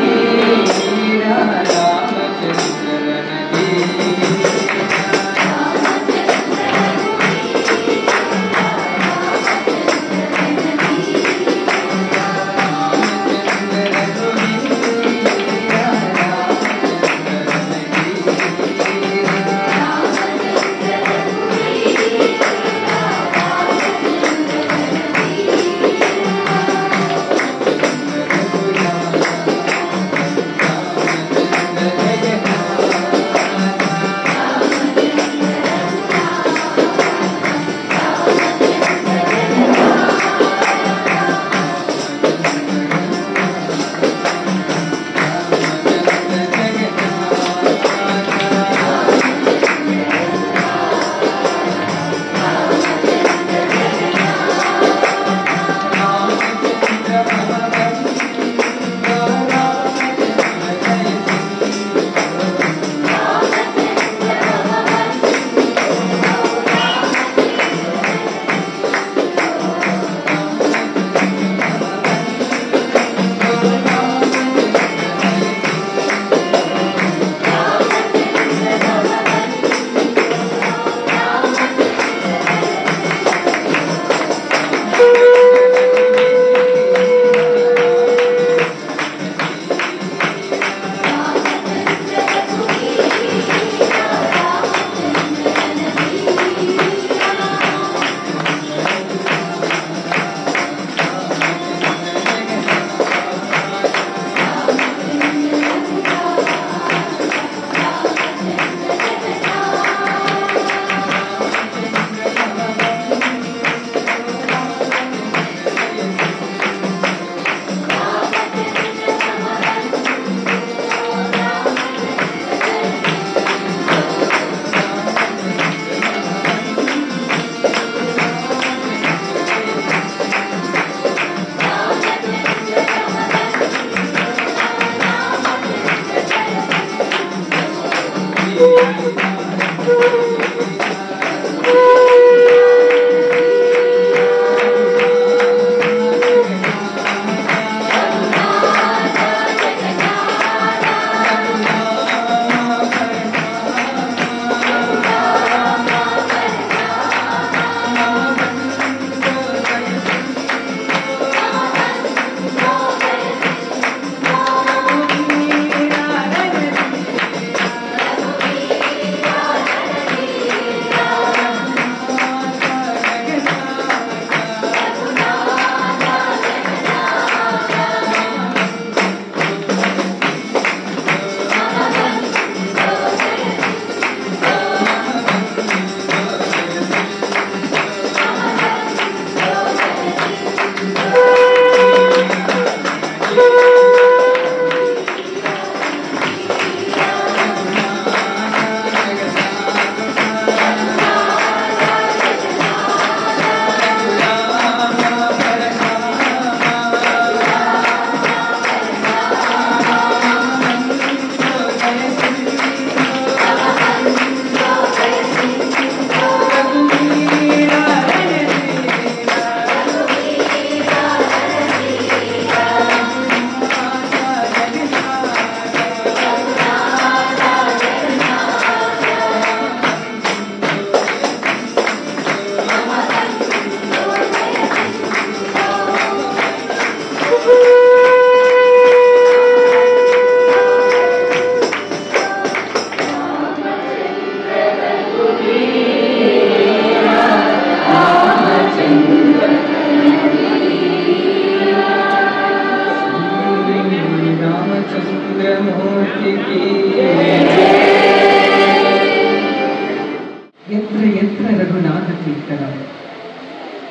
కీర్తనం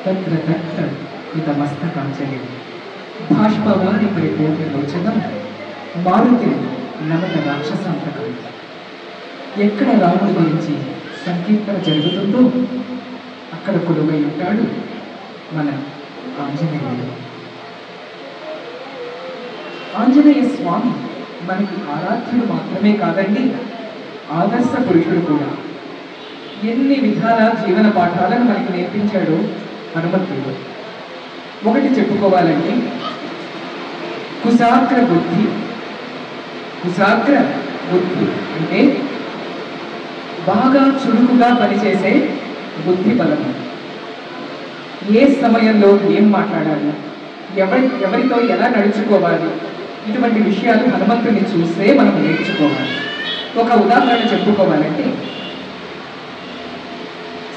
తత్ర తత్ర ఇతమస్తకాంచలి బాష్పవారి పరిపూర్ణలోచనం మారుతి నమత రాక్షసాంతకం. ఎక్కడ రాముడి గురించి సంకీర్తన జరుగుతుందో అక్కడ కొలువై ఉంటాడు మన ఆంజనేయుడు. ఆంజనేయ స్వామి మనకి ఆరాధ్యుడు మాత్రమే కాదండి, ఆదర్శ పురుషుడు కూడా. ఎన్ని విధాల జీవన పాఠాలను మనకి నేర్పించాడు హనుమంతుడు. ఒకటి చెప్పుకోవాలంటే కుశాగ్ర బుద్ధి. కుశాగ్ర బుద్ధి అంటే బాగా చురుకుగా పనిచేసే బుద్ధి బలము. ఏ సమయంలో ఏం మాట్లాడాలి, ఎవరితో ఎలా నడుచుకోవాలి, ఇటువంటి విషయాలు హనుమంతుని చూస్తే మనం నేర్చుకోవాలి. ఒక ఉదాహరణ చెప్పుకోవాలంటే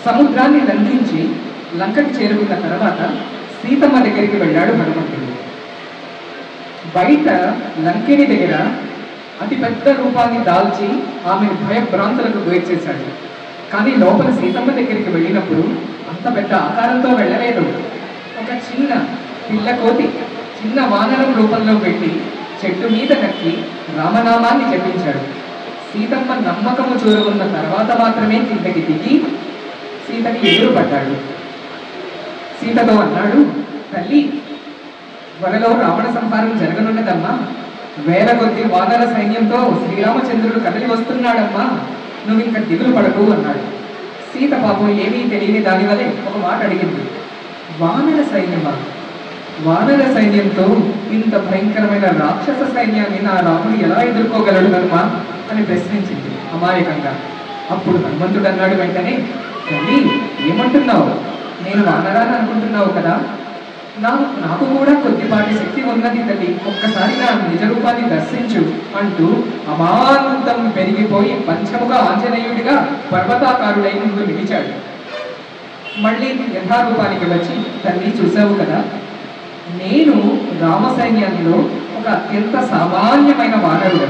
సముద్రాన్ని లంఘించి లంకకి చేరుకున్న తర్వాత సీతమ్మ దగ్గరికి వెళ్ళాడు హనుమంతుడు. బయట లంకిని దగ్గర అతి పెద్ద రూపాన్ని దాల్చి ఆమెను భయభ్రాంతులకు గురిచేశాడు. కానీ లోపల సీతమ్మ దగ్గరికి వెళ్ళినప్పుడు అంత పెద్ద ఆకారంతో వెళ్ళలేదు. ఒక చిన్న పిల్లకోతి చిన్న వానరం రూపంలో పెట్టి చెట్టు మీద కట్టి రామనామాన్ని జపించాడు. సీతమ్మ నమ్మకము చూరుకున్న తర్వాత మాత్రమే కిందకి దిగి సీతకి ఎదురుపడ్డాడు. సీతతో అన్నాడు, తల్లి, త్వరలో రావణ సంహారం జరగనున్నదమ్మా. వేల కొద్ది వానర సైన్యంతో శ్రీరామచంద్రుడు కదలి వస్తున్నాడమ్మా, నువ్వు ఇంకా దిగులు పడకు అన్నాడు. సీత పాపం ఏమీ తెలియని దానివల్లే ఒక మాట అడిగింది, వానర సైన్యమా? వానర సైన్యంతో ఇంత భయంకరమైన రాక్షస సైన్యాన్ని నా రాముడు ఎలా ఎదుర్కోగలడు హనుమా అని ప్రశ్నించింది అమాయకంగా. అప్పుడు హనుమంతుడు అన్నాడు వెంటనే, తల్లి, ఏమంటున్నావు? నేను వానరాన్ని అనుకుంటున్నావు కదా, నాకు కూడా కొద్దిపాటి శక్తి ఉన్నది తల్లి, ఒక్కసారి నా నిజ రూపాన్ని దర్శించు అంటూ అమాంతం పెరిగిపోయి పంచముగా ఆంజనేయుడిగా పర్వతాకారుడై ముందు నిలిచాడు. మళ్ళీ యథారూపానికి వచ్చి, తల్లి చూసావు కదా, నేను రామ సైన్యంలో ఒక అత్యంత సామాన్యమైన వానరుడు.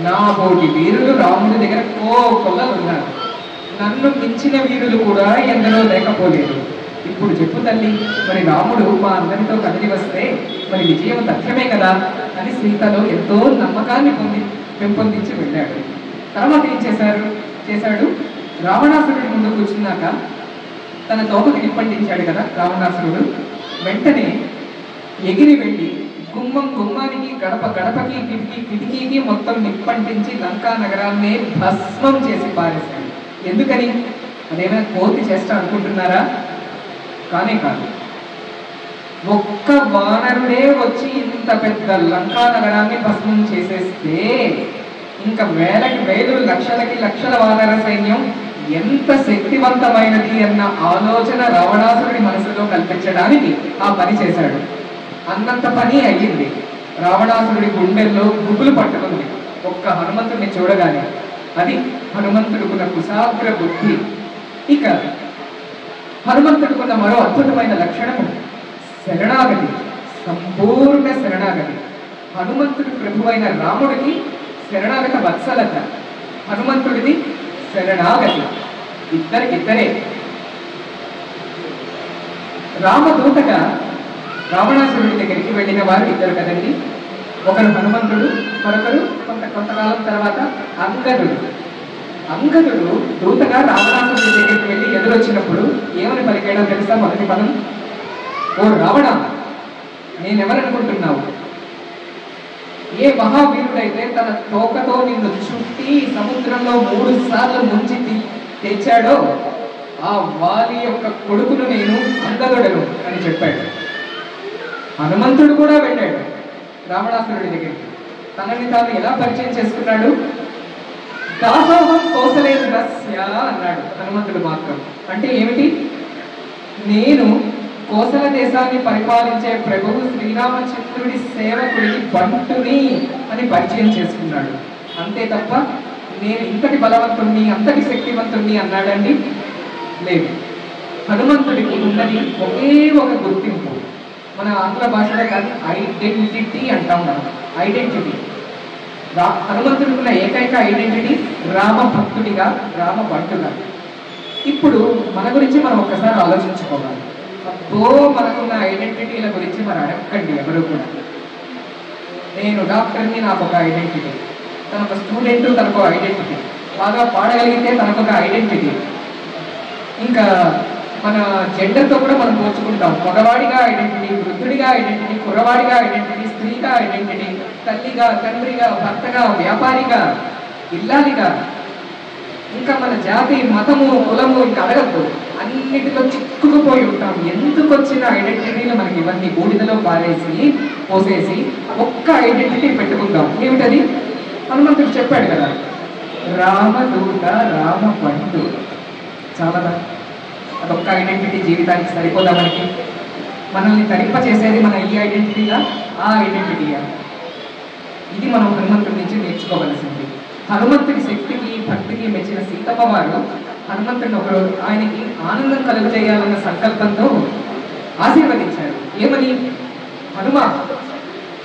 నా పోటీ వీరులు రాముడి దగ్గర కొల్లలు ఉన్నారు. నన్ను మించిన వీరులు కూడా ఎందరో లేకపోలేదు. ఇప్పుడు చెప్పు తల్లి, మరి రాముడు మా అందరితో కదిలి వస్తే మరి విజయం తథ్యమే కదా అని సీతలో ఎంతో నమ్మకాన్ని పెంపొందించి వెళ్ళాడు. తర్వాత ఏం చేశాడు, రావణాసురుడి ముందు కూర్చున్నాక తన తోకకి నిప్పంటించాడు కదా రావణాసురుడు. వెంటనే ఎగిరి వెళ్ళి గుమ్మానికి గడపకి కిటికీకి మొత్తం నిప్పంటించి లంకా నగరాన్నే భస్మం చేసి పారేశాడు. ఎందుకని? అదేమైనా కోతి చేస్తా అనుకుంటున్నారా? కానే కాదు. ఒక్క వానరుడే వచ్చి ఇంత పెద్ద లంకా నగరాన్ని భస్మం చేసేస్తే ఇంకా వేలకి వేలు లక్షల వానర సైన్యం ఎంత శక్తివంతమైనది అన్న ఆలోచన రావణాసురుడి మనసులో కల్పించడానికి ఆ పని చేశాడు. అన్నంత పని అయ్యింది. రావణాసురుడి గుండెల్లో గుబులు పట్టుకుంది ఒక్క హనుమంతుడిని చూడగానే. అది హనుమంతుడుకున్న కుశాగ్ర బుద్ధి. ఇక హనుమంతుడుకున్న మరో అద్భుతమైన లక్షణము శరణాగతి, సంపూర్ణ శరణాగతి. హనుమంతుడి ప్రభువైన రాముడికి శరణాగత వత్సలత, హనుమంతుడిది శరణాగతి. ఇద్దరికిద్దరే. రామదూతగా రావణాసురుడి దగ్గరికి వెళ్ళిన వారు ఇద్దరు కదండి. ఒకరు హనుమంతుడు, మరొకరు కొంతకాలం తర్వాత అంగదుడు దూతగా రావణాసురుడి దగ్గరికి వెళ్ళి ఎదురొచ్చినప్పుడు ఏమని పలికాడో తెలుసా? మొదటి పదం, ఓ రావణ, నేనెవరనుకుంటున్నావు? ఏ మహావీరుడైతే తన తోకతో నిన్ను చుట్టి సముద్రంలో 3 సార్లు ముంచి తెచ్చాడో ఆ వాలి యొక్క కొడుకును నేను అంగదుడను అని చెప్పాడు. హనుమంతుడు కూడా వెళ్ళాడు రావణాసురుడి దగ్గరికి. తనని తాను ఎలా పరిచయం చేసుకున్నాడు? దాసోహం కోసలేంద్రస్య అన్నాడు హనుమంతుడు మాత్రం. అంటే ఏమిటి? నేను కోసల దేశాన్ని పరిపాలించే ప్రభువు శ్రీరామచంద్రుడి సేవకుడికి బంటుని అని పరిచయం చేసుకున్నాడు. అంతే తప్ప నేను ఇంతటి బలవంతుణ్ణి, అంతటి శక్తివంతుణ్ణి అన్నాడండి? లేదు. హనుమంతుడికి ఉన్నది ఒకే ఒక గుర్తింపు. మన ఆంగ్ల భాషలో కాదు, ఐడెంటిటీ అంటాం మనం. ఐడెంటిటీ. హనుమంతుడికి ఉన్న ఏకైక ఐడెంటిటీ రామ భక్తుడిగా, రామ బంటుగా. ఇప్పుడు మన గురించి మనం ఒక్కసారి ఆలోచించుకోవాలి. అబ్బో మనకున్న ఐడెంటిటీల గురించి మనం అడగండి ఎవరు కూడా. నేను డాక్టర్ని, నాకు ఒక ఐడెంటిటీ, తనొక స్టూడెంట్ తనకు ఐడెంటిటీ, బాగా పాడగలిగితే తనకొక ఐడెంటిటీ. ఇంకా మన జెండర్తో కూడా మనం పోల్చుకుంటాం. మగవాడిగా ఐడెంటిటీ, వృద్ధుడిగా ఐడెంటిటీ, కుర్రవాడిగా ఐడెంటిటీ, స్త్రీగా ఐడెంటిటీ, తల్లిగా, తండ్రిగా, భర్తగా, వ్యాపారిగా, ఇల్లాలిగా, ఇంకా మన జాతి, మతము, కులము ఇంకా అడగద్దు, అన్నిటిలో చిక్కుకుపోయి ఉంటాం. ఎందుకు వచ్చిన ఐడెంటిటీలు మనకి ఇవన్నీ బూడిదలో పోసేసి ఒక్క ఐడెంటిటీ పెట్టుకుందాం. ఏమిటది? హనుమంతుడు చెప్పాడు కదా, రామదూత రామ బంధు. చాలా అదొక్క ఐడెంటిటీ జీవితానికి సరిపోదా మనకి? మనల్ని తరింప చేసేది మన ఈ ఐడెంటిటీగా, ఆ ఐడెంటిటీగా? ఇది మనం హనుమంతుడి నుంచి నేర్చుకోవలసింది. హనుమంతుడి శక్తికి, భక్తికి మెచ్చిన సీతమ్మ వారు హనుమంతుడిని ఒకరోజు ఆయనకి ఆనందం కలుగజేయాలన్న సంకల్పంతో ఆశీర్వదించారు. ఏమని? హనుమ,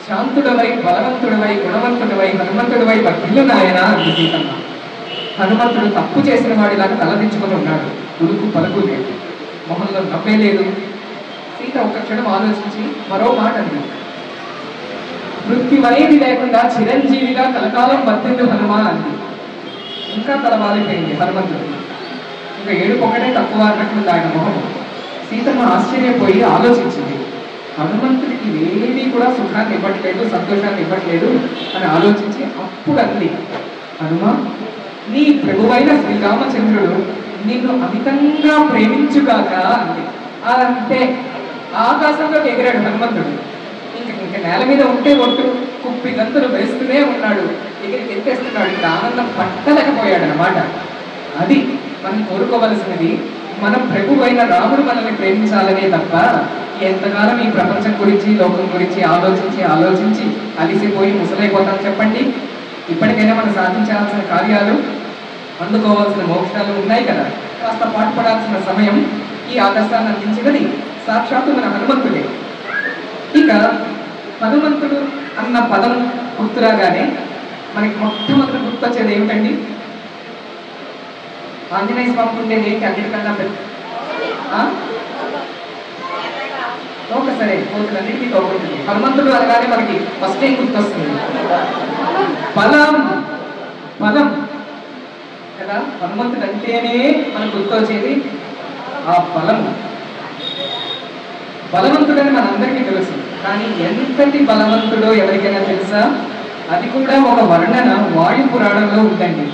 శాంతుడవై, బలవంతుడవై, గుణవంతుడవై, హనుమంతుడివై భక్తులు నాయన అంది సీతమ్మ. హనుమంతుడు తప్పు చేసిన వాడిలాగా తలదించుకొని ఉన్నాడు. ఉలుకు పలుకు లేదు, మొహంలో నవ్వే లేదు. సీత ఒక్క క్షణం ఆలోచించి మరో మాట అంది. మృత్యు అనేది లేకుండా చిరంజీవిగా కలకాలం వర్తిల్లు హనుమ అంది. ఇంకా తల వాలిపోయింది హనుమంతుడు. ఇంకా ఏడుపు ఒకటే తక్కువ అన్నట్లుంది ఆయన మొహం. సీతమ్మ ఆశ్చర్యపోయి ఆలోచించింది. హనుమంతుడికి ఏమీ కూడా సుఖాన్ని ఇవ్వట్లేదు, సంతోషాన్ని ఇవ్వట్లేదు అని ఆలోచించి అప్పుడు అంది, హనుమ, నీ ప్రభువైన శ్రీరామచంద్రుడు నిన్ను అమితంగా ప్రేమించుగాక అంది. అంతే, ఆకాశంలో ఎగిరాడు హనుమంతుడు. ఇంక నేల మీద ఉంటే ఒట్టు కుప్పి గంతులు వేస్తూనే ఉన్నాడు, ఎగిరికి ఎత్తేస్తున్నాడు. ఇంకా ఆనందం పట్టలేకపోయాడు అన్నమాట. అది మనం కోరుకోవలసినది. మనం ప్రభువైన రాముడు మనల్ని ప్రేమించాలనే తప్ప ఎంతకాలం ఈ ప్రపంచం గురించి, లోకం గురించి ఆలోచించి అలిసిపోయి ముసలైపోతాం చెప్పండి? ఇప్పటికైనా మనం సాధించాల్సిన కార్యాలు, అందుకోవాల్సిన మోక్షాలు ఉన్నాయి కదా. కాస్త పాటుపడాల్సిన సమయం. ఈ ఆదర్శాన్ని అందించినది సాక్షాత్తు మన హనుమంతుడే. ఇక హనుమంతుడు అన్న పదం గుర్తురాగానే మనకి మొట్టమొదటి గుర్తొచ్చేది ఏమిటండి? ఆంజనేయ స్వామికి ఉండేది ఏంటి అన్నిటికన్నా పెద్ద? తోక. సరే, కోతులన్నిటికీ తోక ఉంటుంది. హనుమంతుడు అనగానే మనకి ఫస్ట్ ఏం గుర్తొస్తుంది? బలం. బలం కదా. హనుమంతుడు అంటేనే మనకు గుర్తొచ్చేది ఆ బలం. బలవంతుడని మనందరికీ తెలుసు, కానీ ఎంతటి బలవంతుడో ఎవరికైనా తెలుసా? అది కూడా ఒక వర్ణన వాయు పురాణంలో ఉందండి.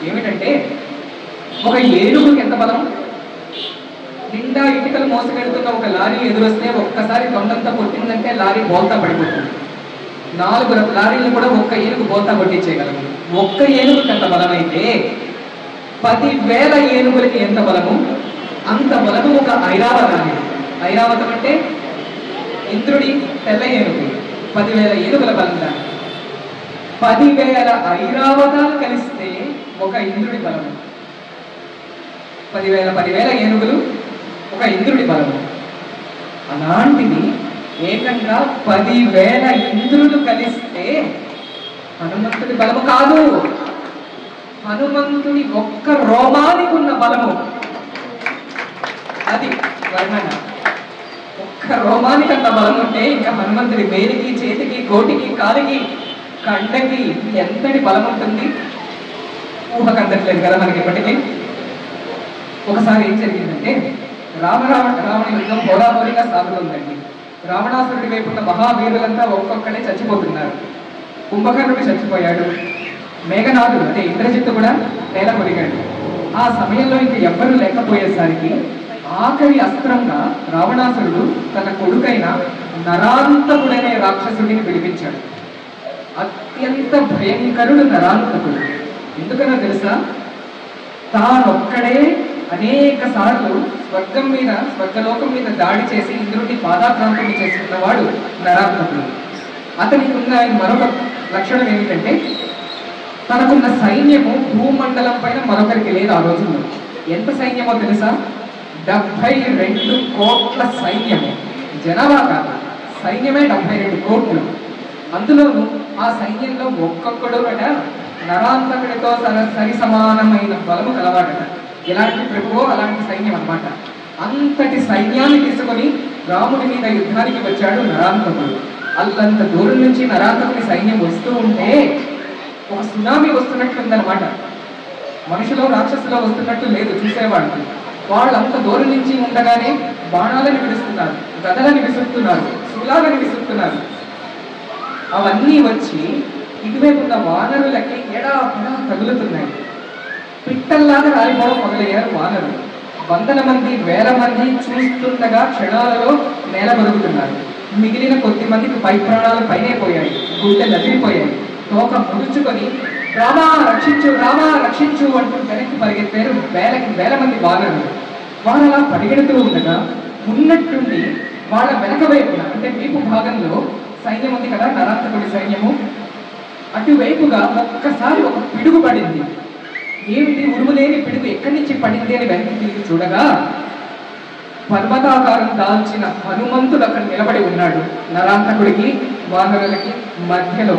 ఏమిటంటే, ఒక ఏనుగుకి ఎంత బలం? నిండా ఇటుకలు మోసగెడుతున్న ఒక లారీ ఎదురొస్తే ఒక్కసారి దొండంతా కొట్టిందంటే లారీ బోల్తా పడిపోతుంది. 4 లారీలు కూడా ఒక్క ఏనుగు బోల్తా కొట్టించేయగలము. ఒక్క ఏనుగుకి ఎంత బలమైతే 10,000 ఏనుగులకి ఎంత బలము? అంత బలము ఒక ఐరావతానికి. ఐరావతం అంటే ఇంద్రుడి తెల్ల ఏనుగు. 10,000 ఏనుగుల బలం దాన్ని. 10,000 ఐరావతాలు కలిస్తే ఒక ఇంద్రుడి బలము. 10,000 ఏనుగులు ఒక ఇంద్రుడి బలము. అలాంటిది ఏకంగా 10,000 ఇంద్రులు కలిస్తే హనుమంతుడి బలము కాదు, హనుమంతుడి ఒక్క రోమానికి ఉన్న బలము. అది వర్ణన. ఒక్క రోమానికి అంత బలం ఉంటే ఇంకా హనుమంతుడి వేలికి, చేతికి, కోటికి, కాలికి, కండకి ఎంతటి బలం ఉంటుంది? ఊహకందట్లేదు కదా మనకి ఇప్పటికీ. ఒకసారి ఏం జరిగిందంటే, రావణ యుద్ధం హోరాహోరీగా సాగుతుందండి. రావణాసురుడి వైపు ఉన్న మహావీరులంతా ఒక్కొక్కడే చచ్చిపోతున్నారు. కుంభకర్ణుడు చచ్చిపోయాడు. మేఘనాథుడు అంటే ఇంద్రజిత్తు కూడా నేల కొరిగాడు. ఆ సమయంలో ఇంక ఎవ్వరూ లేకపోయేసరికి ఆఖరి అస్త్రంగా రావణాసురుడు తన కొడుకైన నరాంతకుడనే రాక్షసుడిని పిలిపించాడు. అత్యంత భయంకరుడు నరాంతకుడు. ఎందుకనో తెలుసా? తానొక్కడే అనేక సార్లు స్వర్గలోకం మీద దాడి చేసి ఇంద్రుడిని పాదాక్రాంతుని చేసుకున్నవాడు నరాంతకుడు. అతనికి ఉన్న మరొక లక్షణం ఏమిటంటే, తనకున్న సైన్యము భూమండలం పైన మరొకరికి లేదు ఆ రోజుల్లో. ఎంత సైన్యమో తెలుసా? 72 కోట్ల సైన్యము. జనాభా కాదు, సైన్యమే 72 కోట్లు. అందులోనూ ఆ సైన్యంలో ఒక్కొక్కడు నరాంతకుడితో సరి సమానమైన బలము కలవాడట. ఎలాంటి ప్రభువో అలాంటి సైన్యం అన్నమాట. అంతటి సైన్యాన్ని తీసుకొని రాముడి మీద యుద్ధానికి వచ్చాడు నరాంతకుడు. అంతంత దూరం నుంచి నరాంతకుడి సైన్యం వస్తూ ఉంటే ఒక సునామీ వస్తున్నట్లుందనమాట. మనుషులో రాక్షసులో వస్తున్నట్టు లేదు చూసేవాళ్ళకి. వాళ్ళు అంత దూరం నుంచి ఉండగానే బాణాలను విడుస్తున్నారు, గదలను విసురుతున్నారు, శూలాలను విసురుతున్నారు. అవన్నీ వచ్చి ఇటువైపు ఉన్న వానరులకి ఎడాపెడా తగులుతున్నాయి. పిట్టల్లాగా రాలిపోవడం మొదలయ్యారు వానరులు. వందల మంది, వేల మంది చూస్తుండగా క్షణాలలో నేల బరుగుతున్నారు. మిగిలిన కొద్ది మందికి పై ప్రాణాలు పైనే పోయాయి, గుండెలు అదిరిపోయాయి. తోక ముడుచుకొని రామా రక్షించు, రామా రక్షించు అంటూ వెనక్కి పరిగెత్తారు వేలకి వేల మంది వానరులు. వారు అలా పరిగెడుతూ ఉండగా ఉన్నట్టుండి వాళ్ళ వెనక వైపున అంటే వీపు భాగంలో సైన్యం ఉంది కదా, నరాంతకుడి సైన్యము. అటువైపుగా ఒక్కసారి ఒక పిడుగు పడింది. ఏమిటి ఉరుములేని పిడుగు ఎక్కడి నుంచి పడింది అని వెనక్కి తిరిగి చూడగా పర్వతాకారం దాల్చిన హనుమంతుడు అక్కడ నిలబడి ఉన్నాడు. నరాంతకుడికి వానరులకి మధ్యలో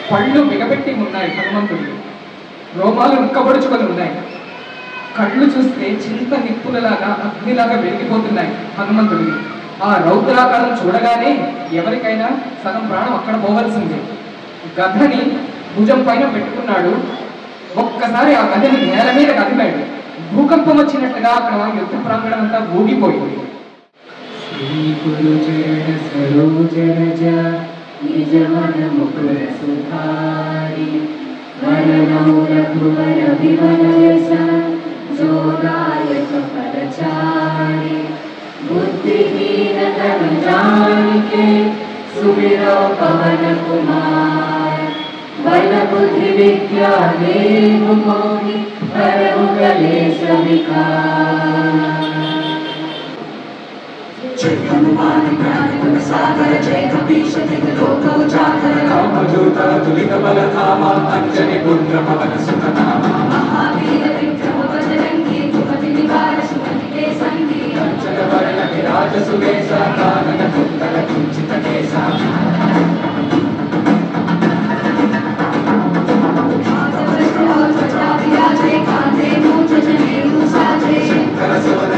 పళ్ళు బిగబెట్టి ఉన్నాయి హనుమంతుడికి, రోమాలు ఉక్కబొడుచుకొని ఉన్నాయి. కళ్ళు చూస్తే చింత నిప్పులలాగా అగ్నిలాగా వెలిగిపోతున్నాయి హనుమంతుడికి. ఆ రౌద్రాకారం చూడగానే ఎవరికైనా సగం ప్రాణం అక్కడ పోవలసిందే. గదని భుజం పైన పెట్టుకున్నాడు. ఒక్కసారి ఆ గదని నేల మీద కదిలాడు. భూకంపం వచ్చినట్టుగా అక్కడ యుద్ధ ప్రాంగణం అంతా ఊగిపోయింది. सुमिरो पवन कुमार बल बुद्धि विद्या देव मोहि हरहु कलेश विकार। जय हनुमान ज्ञान गुण सागर जय कपीश तिमिर लोक उजागर रामदूत तुलित बल धामा अंजनी पुत्र पवन सुत नामा महावीर विक्रम बजरंगी भुपति निवार सुमति के संगी कंचन वरण विराज सुबेसा कानन कुंडल कुंचित केसा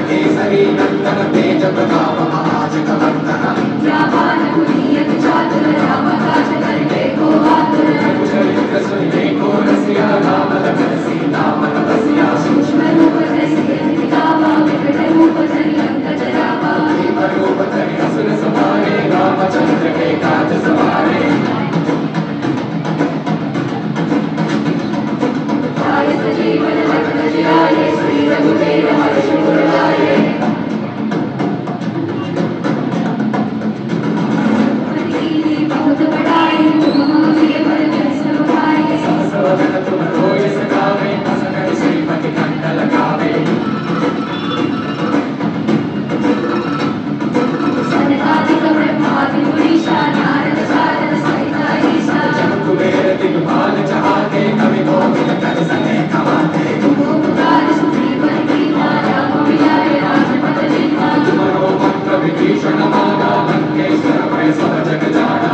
केसरी नंदन तेज प्रताप महाजग वंदन व्यापार पुनीत चातुर राम काज करते को आतुर चरित्र सुनिए को रसिया राम लखन सीता मन बसिया सूक्ष्म रूप धरि दिखावा विकट रूप धरि अंगद रामा भीम रूप धरि असुर संहारे रामचंद्र के काज सवारे जय सजीवन लखन जियाए श्री रघुवीर हर्ष उर लाए बहुत बड़ाई महावीर बल सब भाई सहस्रवदन तुम रोय सगावे असकल श्रीपति कंठ लगावे सनकादिक ब्रह्मादि मुनीषा नारद सारद सहित ईसा जब कुबेर दिग्पाल चाहते कवि गोविंद कर सने कमाते तुम उपकार सुग्रीव कीना राम मिलाए राजपद दीना तुम्हारो मंत्र विभीषण माना लंकेश्वर भय सब जग जाना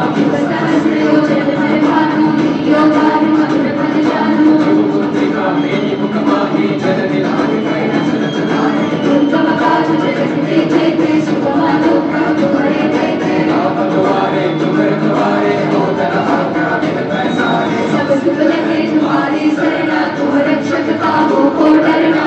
सहस्र योजन भय भानु योगानु मधुर फल जानु पुत्रिका मेरी मुख माही जन दिलाय कई रचन चलाए दुर्गम काज जगत के जेते सुगमालो प्रभु बड़े देते राम द्वारे तुम रखवारे हो तन आज्ञा बिन पैसारे सब सुख लगे तुम्हारी शरणा तुम रक्षक काहू को डरना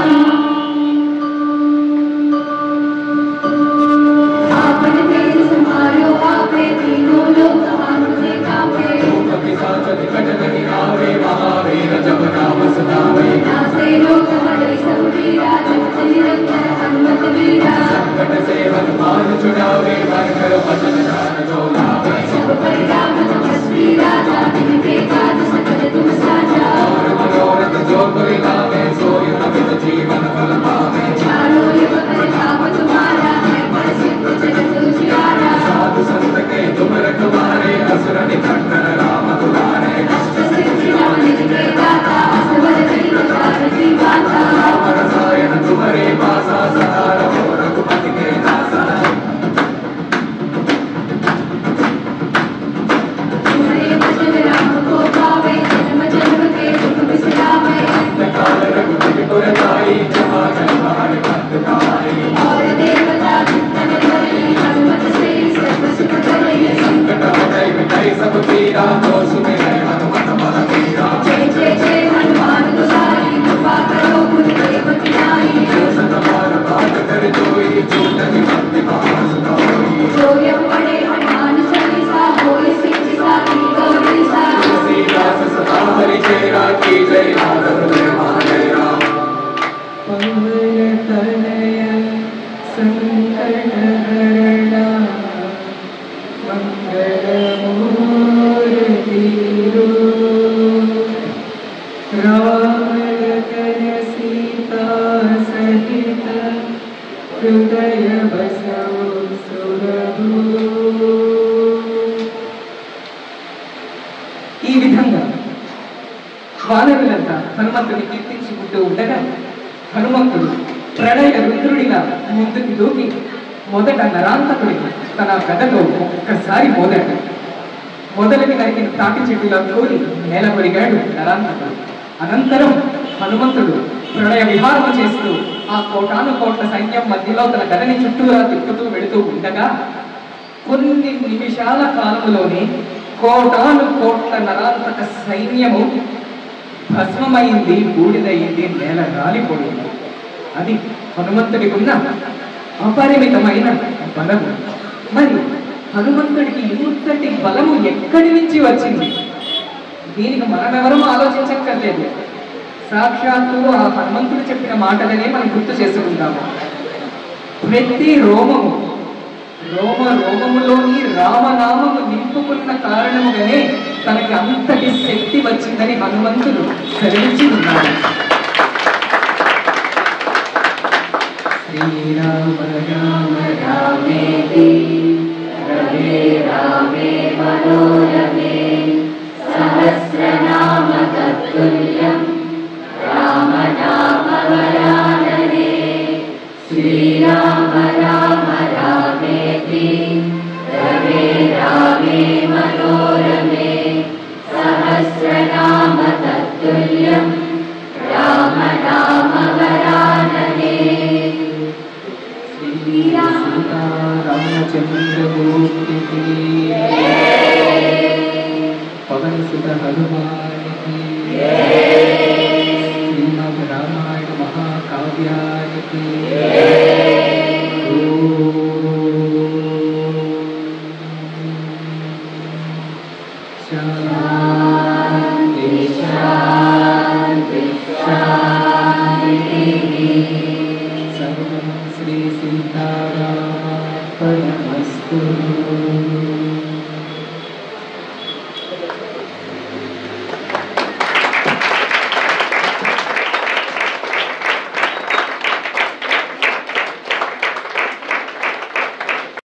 आपन तेज संभालो आपे तीनों लोक हाथे कांपे रूप पिशाच निकट नहीं आवे महावीर जब नाम सदावे नासे रोग हरै सब पीरा जपत निरंतर हनुमत वीरा संकट से हनुमान छुड़ावे मन कर वचन ध्यान जो लावे सब पर राम तपस्वी राजा जिनके काज सकल तुम साजा और मनोरथ जो कोई लावे सोई अमित जीवन फल पावे चारों युग परिताप तुम्हारा है बड़ सिद्ध जगत उजियारा साधु संत के तुम रखवारे असुर निकंदन राम दुलारे अष्ट सिद्धि नव निधि के दाता असवर करी प्रकारति वाता राम रसायन तुम्हारे पासा सदा रहो रघुपति के दासा संकटहरणा मंगलमूर्ति राम लखन सीता सहित हृदय बसव सुरभूप। ఈ విధంగా వానరులంతా హనుమంతుని కీర్తించుకుంటూ ఉండగా హనుమంతుడు ప్రళయ రుద్రుడిగా ముందుకు దూకి మొదట నరాంతకుడిని తన గదతో ఒక్కసారి మొదలకి నరికిన తాటి చెట్టులా కోరి నేల కొరిగాడు నరాంతకుడు. అనంతరం హనుమంతుడు ప్రళయ విహారం చేస్తూ ఆ కోటాను కోట్ల సైన్యం మధ్యలో తన గదని చుట్టూరా తిప్పుతూ వెళుతూ ఉండగా కొన్ని నిమిషాల కాలంలోనే కోటాను కోట్ల నరాంతక సైన్యము భస్మమైంది, బూడిదయింది, నేల రాలిపోయింది. అది హనుమంతుడికి ఉన్న అపరిమితమైన బలము. మరి హనుమంతుడికి ఇంతటి బలము ఎక్కడి నుంచి వచ్చింది? దీనికి మనమెవరూ ఆలోచించక్కర్లేదు. సాక్షాత్తు ఆ హనుమంతుడు చెప్పిన మాటలనే మనం గుర్తు చేసుకుంటాము. ప్రతి రోమము రోమములోని రామనామము నింపుకున్న కారణముగానే తనకి అంతటి శక్తి వచ్చిందని హనుమంతుడు సెలవించి ఉన్నాడు. శ్రీరామ రామ రామేతి రమే రామే మనోరమే సహస్రనామ తత్తుల్యం రామ నామ వరాననే. శ్రీరామ రామ రామేతి రమే రామే మనోరమే సహస్రనామ తత్తుల్యం రామ నామ వరాననే. రామచంద్రమూర్తికి పవన సుత హనుమానికి శ్రీమద్ రామాయణ మహాకావ్యానికి శాంతి శాంతి శాంతి. సర్వం శ్రీ సీతారామార్పణమస్తు.